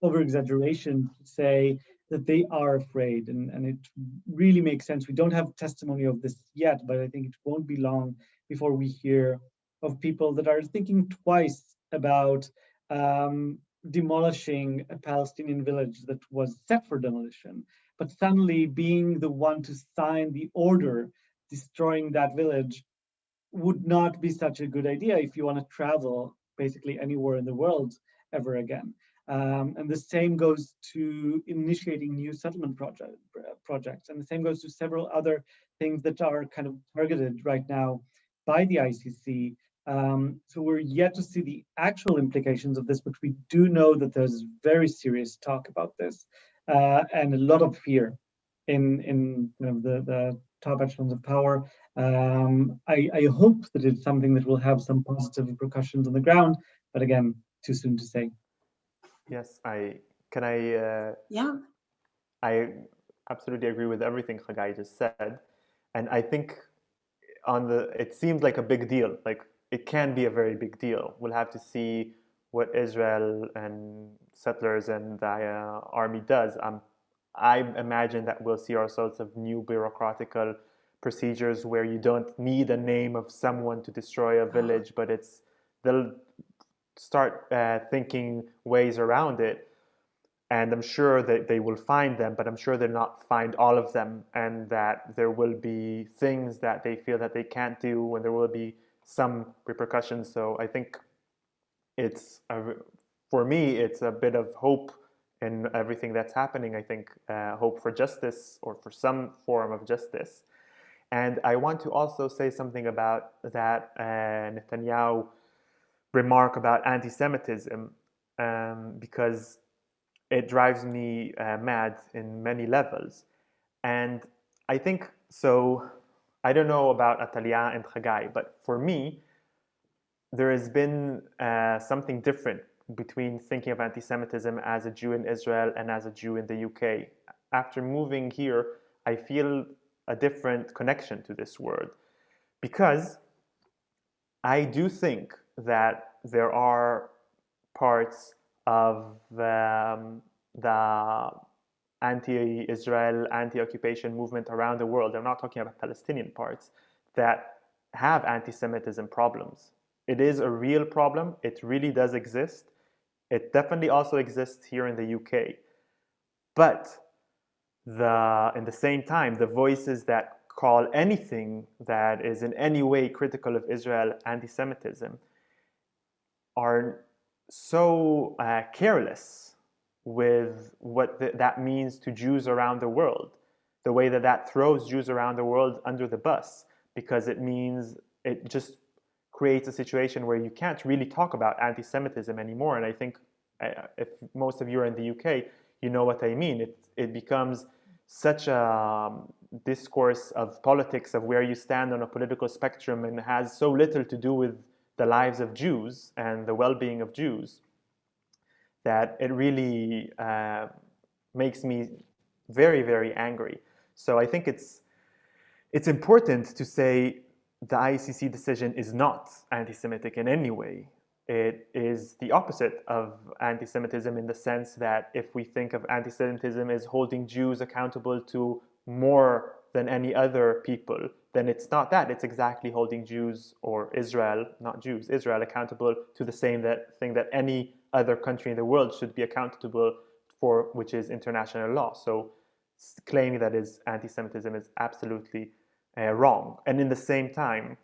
over-exaggeration to say that they are afraid, and it really makes sense. We don't have testimony of this yet, but I think it won't be long before we hear of people that are thinking twice about demolishing a Palestinian village that was set for demolition, but suddenly being the one to sign the order destroying that village would not be such a good idea if you want to travel basically anywhere in the world ever again. And the same goes to initiating new settlement projects. And the same goes to several other things that are kind of targeted right now by the ICC. So we're yet to see the actual implications of this, but we do know that there's very serious talk about this and a lot of fear in the top echelons of power. I hope that it's something that will have some positive repercussions on the ground, but again, too soon to say. Yes, Yeah. I absolutely agree with everything Haggai just said. And I think it seems like a big deal. Like, it can be a very big deal. We'll have to see what Israel and settlers and the army does. I imagine that we'll see all sorts of new bureaucratical procedures where you don't need a name of someone to destroy a village, but they'll start thinking ways around it. And I'm sure that they will find them, but I'm sure they'll not find all of them, and that there will be things that they feel that they can't do, and there will be some repercussions. So I think for me, it's a bit of hope in everything that's happening. I think hope for justice, or for some form of justice. And I want to also say something about that Netanyahu remark about anti-Semitism, because it drives me mad in many levels. And I think, so I don't know about Atalya and Haggai, but for me, there has been something different between thinking of anti-Semitism as a Jew in Israel and as a Jew in the UK. After moving here, I feel a different connection to this word, because I do think that there are parts of the anti-Israel, anti-occupation movement around the world, I'm not talking about Palestinian parts, that have anti-Semitism problems. It is a real problem. It really does exist. It definitely also exists here in the UK. But in the same time, the voices that call anything that is in any way critical of Israel anti-Semitism are so careless with what that means to Jews around the world, the way that throws Jews around the world under the bus, because it means it just creates a situation where you can't really talk about anti-Semitism anymore. And I think if most of you are in the UK, you know what I mean. It becomes such a discourse of politics of where you stand on a political spectrum and has so little to do with the lives of Jews and the well-being of Jews that it really makes me very, very angry. So I think it's important to say the ICC decision is not anti-Semitic in any way. It is the opposite of anti-Semitism in the sense that if we think of anti-Semitism as holding Jews accountable to more than any other people, then it's not that. It's exactly holding Jews or Israel, not Jews, Israel accountable to the same thing that any other country in the world should be accountable for, which is international law. So claiming that is anti-Semitism is absolutely wrong. And in the same time,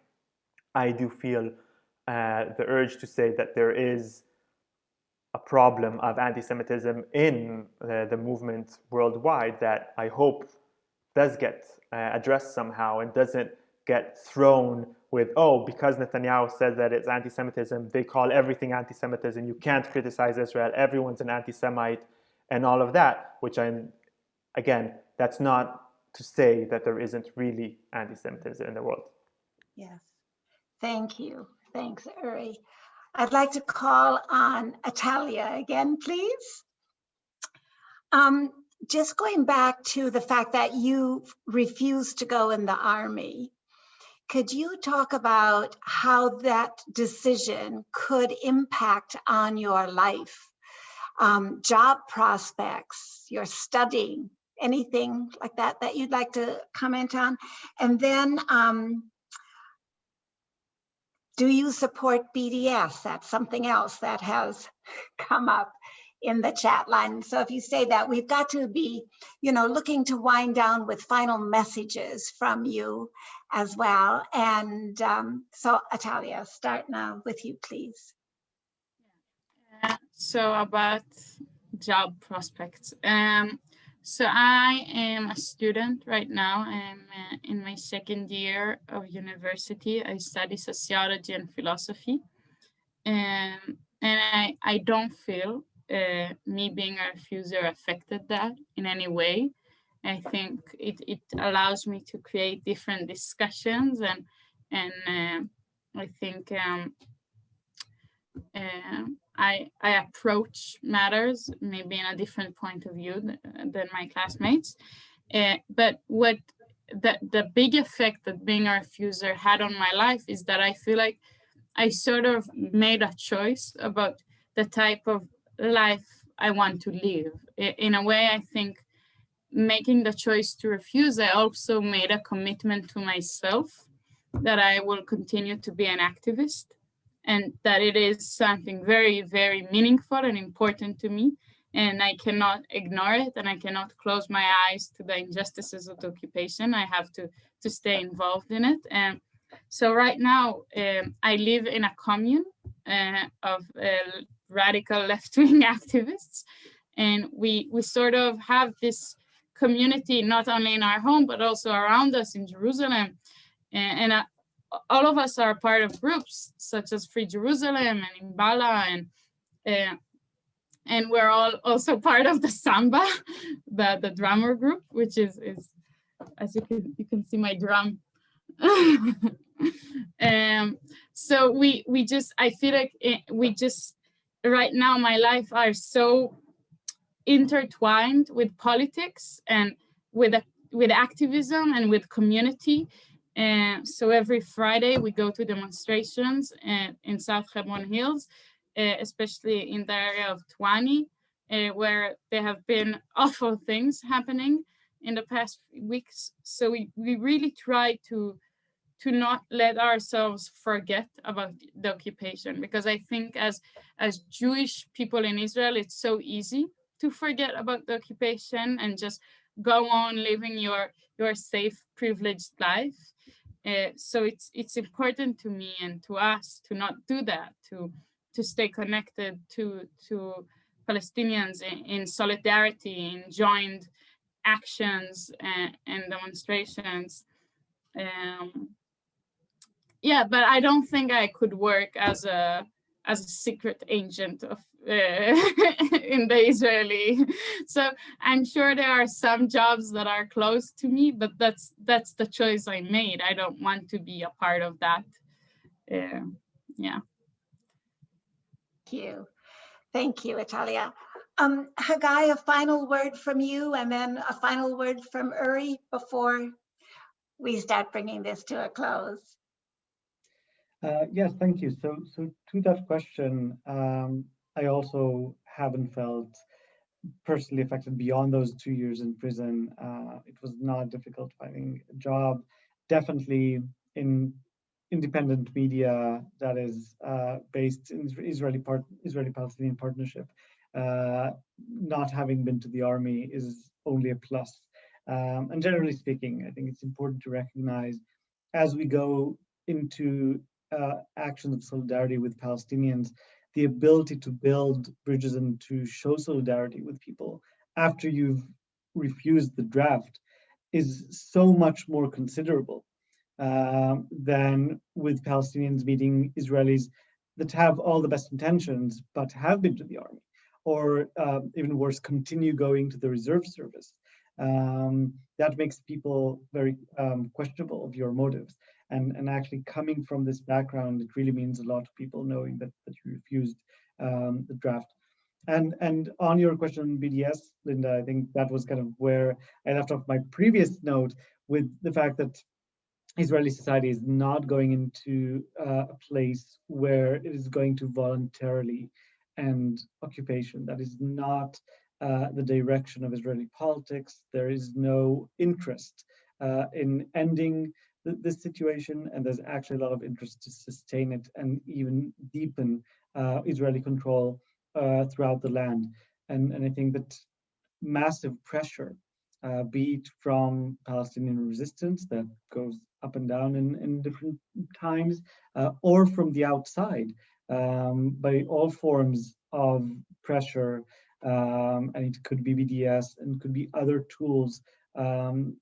I do feel the urge to say that there is a problem of anti-Semitism in the movement worldwide that I hope does get addressed somehow and doesn't get thrown with, oh, because Netanyahu says that it's anti-Semitism, they call everything anti-Semitism, you can't criticize Israel, everyone's an anti-Semite, and all of that, which again, that's not to say that there isn't really anti-Semitism in the world. Yes, thank you. Thanks, Uri. I'd like to call on Atalya again, please. Just going back to the fact that you refused to go in the army, could you talk about how that decision could impact on your life, job prospects, your studying, anything like that that you'd like to comment on? And then, do you support BDS? That's something else that has come up in the chat line. So if you say that, we've got to be, looking to wind down with final messages from you as well. And so Atalya, start now with you, please. So about job prospects. So I am a student right now. I'm in my second year of university. I study sociology and philosophy. And I don't feel me being a refuser affected that in any way. I think it allows me to create different discussions and I think I approach matters maybe in a different point of view than my classmates. But what the big effect that being a refuser had on my life is that I feel like I sort of made a choice about the type of life I want to live. In a way, I think making the choice to refuse, I also made a commitment to myself that I will continue to be an activist and that it is something very, very meaningful and important to me. And I cannot ignore it and I cannot close my eyes to the injustices of the occupation. I have to stay involved in it. And so right now, I live in a commune of radical left-wing activists. And we sort of have this community, not only in our home, but also around us in Jerusalem. And all of us are part of groups such as Free Jerusalem and Imbala, and we're all also part of the Samba, the drummer group, which is as you can see my drum. So I feel like right now my life are so intertwined with politics and with activism and with community. And so every Friday we go to demonstrations in South Hebron Hills, especially in the area of Twani, where there have been awful things happening in the past weeks. So we really try to not let ourselves forget about the occupation, because I think as Jewish people in Israel, it's so easy to forget about the occupation and just go on living your safe, privileged life. So it's important to me and to us to not do that, to stay connected to Palestinians in solidarity, in joined actions and demonstrations. yeah, but I don't think I could work as a secret agent of in the Israeli. So I'm sure there are some jobs that are close to me, but that's the choice I made. I don't want to be a part of that. Yeah. Thank you, Atalya. Haggai, a final word from you, and then a final word from Uri before we start bringing this to a close. Yes, thank you. So to that question, I also haven't felt personally affected beyond those 2 years in prison. It was not difficult finding a job. Definitely in independent media that is based in Israeli-Palestinian partnership. Not having been to the army is only a plus. And generally speaking, I think it's important to recognize as we go into actions of solidarity with Palestinians, the ability to build bridges and to show solidarity with people after you've refused the draft is so much more considerable than with Palestinians meeting Israelis that have all the best intentions but have been to the army, or even worse, continue going to the reserve service. That makes people very questionable of your motives. And actually coming from this background, it really means a lot to people knowing that you refused the draft. And on your question on BDS, Linda, I think that was kind of where I left off my previous note with the fact that Israeli society is not going into a place where it is going to voluntarily end occupation. That is not the direction of Israeli politics. There is no interest in ending this situation, and there's actually a lot of interest to sustain it and even deepen Israeli control throughout the land. And I think that massive pressure, be it from Palestinian resistance that goes up and down in different times, or from the outside, by all forms of pressure, and it could be BDS and could be other tools,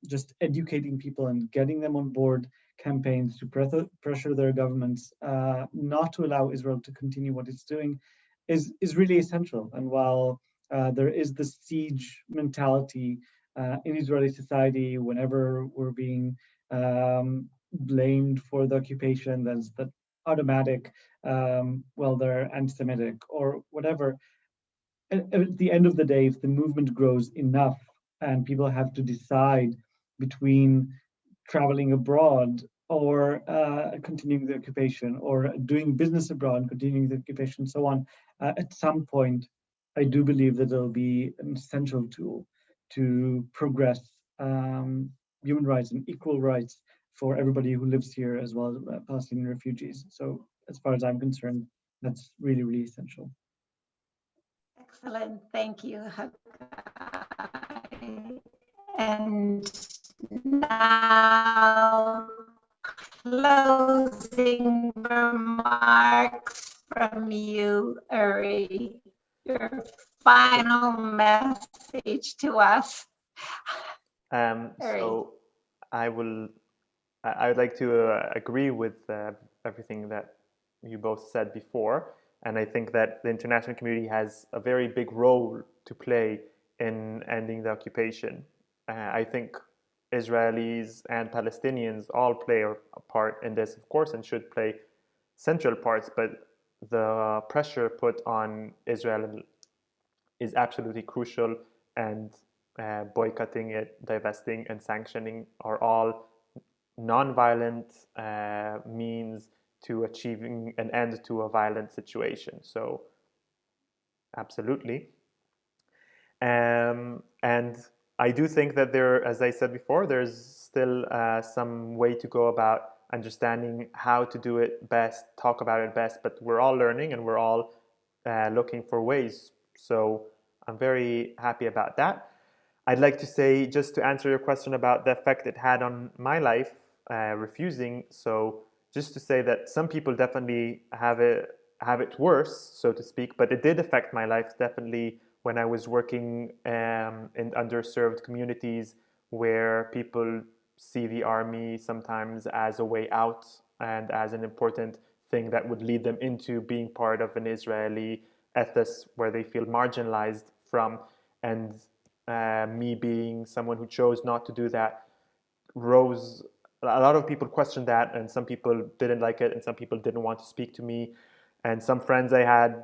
just educating people and getting them on board campaigns to pressure their governments not to allow Israel to continue what it's doing is really essential. And while there is the siege mentality in Israeli society, whenever we're being blamed for the occupation, that's that automatic, well, they're anti-Semitic or whatever. At the end of the day, if the movement grows enough and people have to decide between traveling abroad or continuing the occupation, or doing business abroad, continuing the occupation, and so on, at some point, I do believe that it'll be an essential tool to progress human rights and equal rights for everybody who lives here, as well as Palestinian refugees. So as far as I'm concerned, that's really, really essential. Excellent, thank you, Haggai. And now, closing remarks from you, Uri. Your final message to us. So I would like to agree with everything that you both said before. And I think that the international community has a very big role to play in ending the occupation. I think Israelis and Palestinians all play a part in this, of course, and should play central parts, but the pressure put on Israel is absolutely crucial, and boycotting it, divesting, and sanctioning are all non-violent means to achieving an end to a violent situation. So absolutely. And I do think that there, as I said before, there's still some way to go about understanding how to do it best, talk about it best, but we're all learning and we're all looking for ways. So I'm very happy about that. I'd like to say, just to answer your question about the effect it had on my life, refusing. So just to say that some people definitely have it worse, so to speak, but it did affect my life definitely when I was working in underserved communities where people see the army sometimes as a way out and as an important thing that would lead them into being part of an Israeli ethos where they feel marginalized from. And me being someone who chose not to do that rose, a lot of people questioned that, and some people didn't like it, and some people didn't want to speak to me. And some friends I had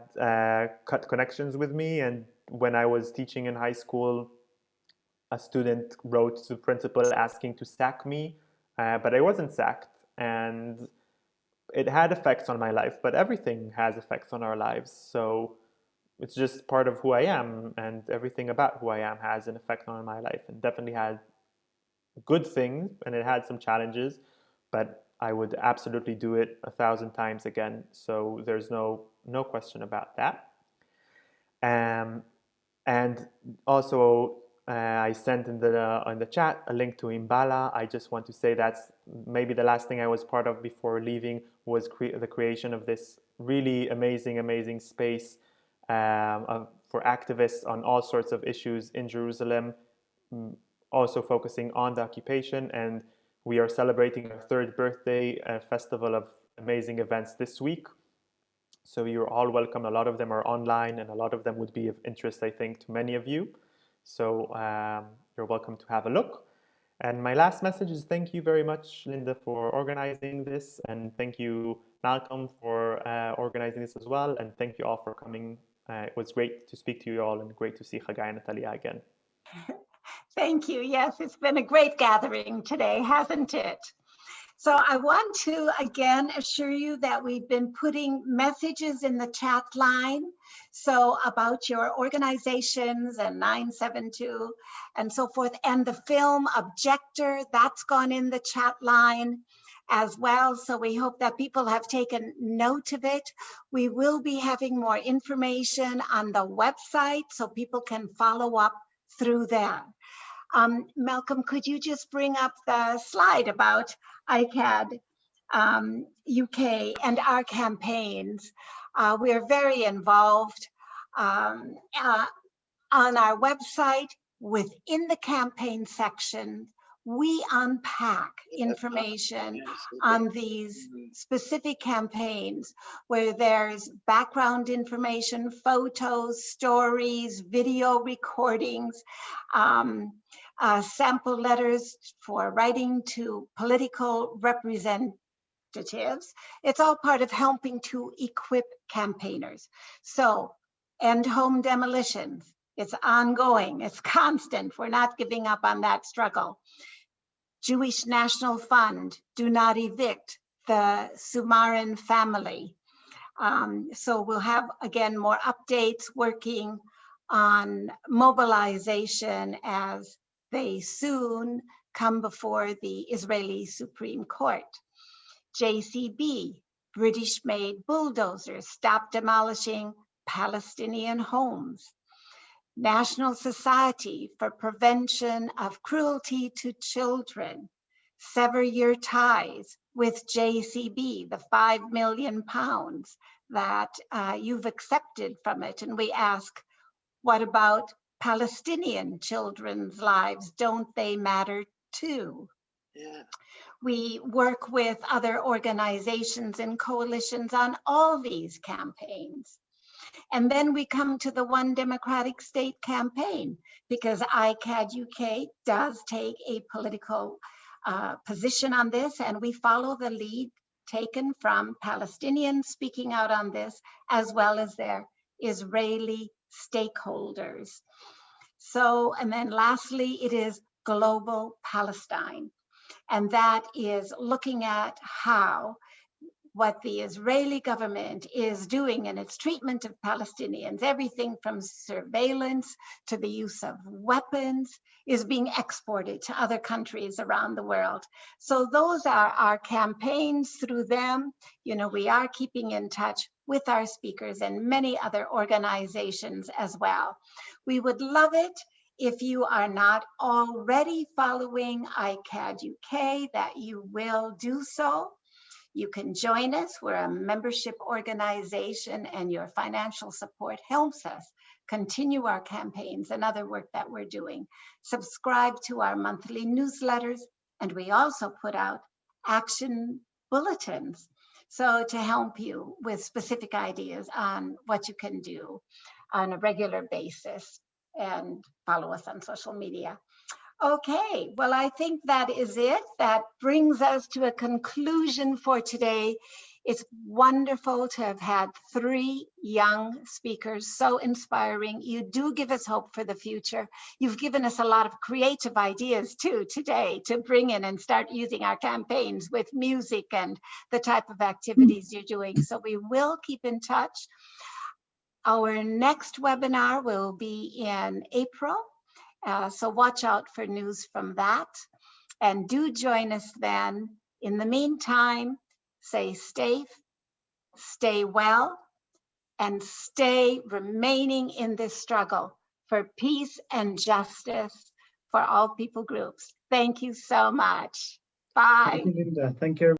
cut connections with me. And when I was teaching in high school, a student wrote to the principal asking to sack me, but I wasn't sacked. And it had effects on my life, but everything has effects on our lives. So it's just part of who I am, and everything about who I am has an effect on my life, and definitely had good things, and it had some challenges, but I would absolutely do it 1,000 times again. So there's no question about that. And also, I sent in the chat a link to Imbala. I just want to say that's maybe the last thing I was part of before leaving was the creation of this really amazing space for activists on all sorts of issues in Jerusalem, also focusing on the occupation. And we are celebrating our 3rd birthday, a festival of amazing events this week. So you're all welcome. A lot of them are online, and a lot of them would be of interest, I think, to many of you. So you're welcome to have a look. And my last message is thank you very much, Linda, for organizing this. And thank you, Malcolm, for organizing this as well. And thank you all for coming. It was great to speak to you all, and great to see Haggai and Atalya again. Thank you. Yes, it's been a great gathering today, hasn't it? So I want to again assure you that we've been putting messages in the chat line. So about your organizations and 972 and so forth, and the film Objector, that's gone in the chat line as well. So we hope that people have taken note of it. We will be having more information on the website so people can follow up through there. Malcolm, could you just bring up the slide about ICAHD UK and our campaigns? We are very involved on our website. Within the campaign section, we unpack information on these specific campaigns where there's background information, photos, stories, video recordings, sample letters for writing to political representatives. It's all part of helping to equip campaigners. So, end home demolitions. It's ongoing, it's constant. We're not giving up on that struggle. Jewish National Fund, do not evict the Sumarin family. So we'll have, again, more updates working on mobilization as they soon come before the Israeli Supreme Court. JCB, British-made bulldozers, stop demolishing Palestinian homes. National Society for Prevention of Cruelty to Children, sever your ties with JCB, the £5 million that you've accepted from it. And we ask, what about Palestinian children's lives? Don't they matter too? Yeah. We work with other organizations and coalitions on all these campaigns. And then we come to the One Democratic State campaign, because ICAHD UK does take a political position on this, and we follow the lead taken from Palestinians speaking out on this, as well as their Israeli stakeholders. So, and then lastly, it is Global Palestine. And that is looking at how what the Israeli government is doing in its treatment of Palestinians, everything from surveillance to the use of weapons, is being exported to other countries around the world. So those are our campaigns. Through them, you know, we are keeping in touch with our speakers and many other organizations as well. We would love it if you are not already following ICAHD UK, that you will do so. You can join us. We're a membership organization, and your financial support helps us continue our campaigns and other work that we're doing. Subscribe to our monthly newsletters, and we also put out action bulletins. So to help you with specific ideas on what you can do on a regular basis, and follow us on social media. Okay, well, I think that is it. That brings us to a conclusion for today. It's wonderful to have had 3 young speakers, so inspiring. You do give us hope for the future. You've given us a lot of creative ideas too today to bring in and start using our campaigns with music and the type of activities you're doing. So we will keep in touch. Our next webinar will be in April. So watch out for news from that. And do join us then. In the meantime, stay safe, stay well, and stay remaining in this struggle for peace and justice for all people groups. Thank you so much. Bye. Thank you, Linda. Thank you.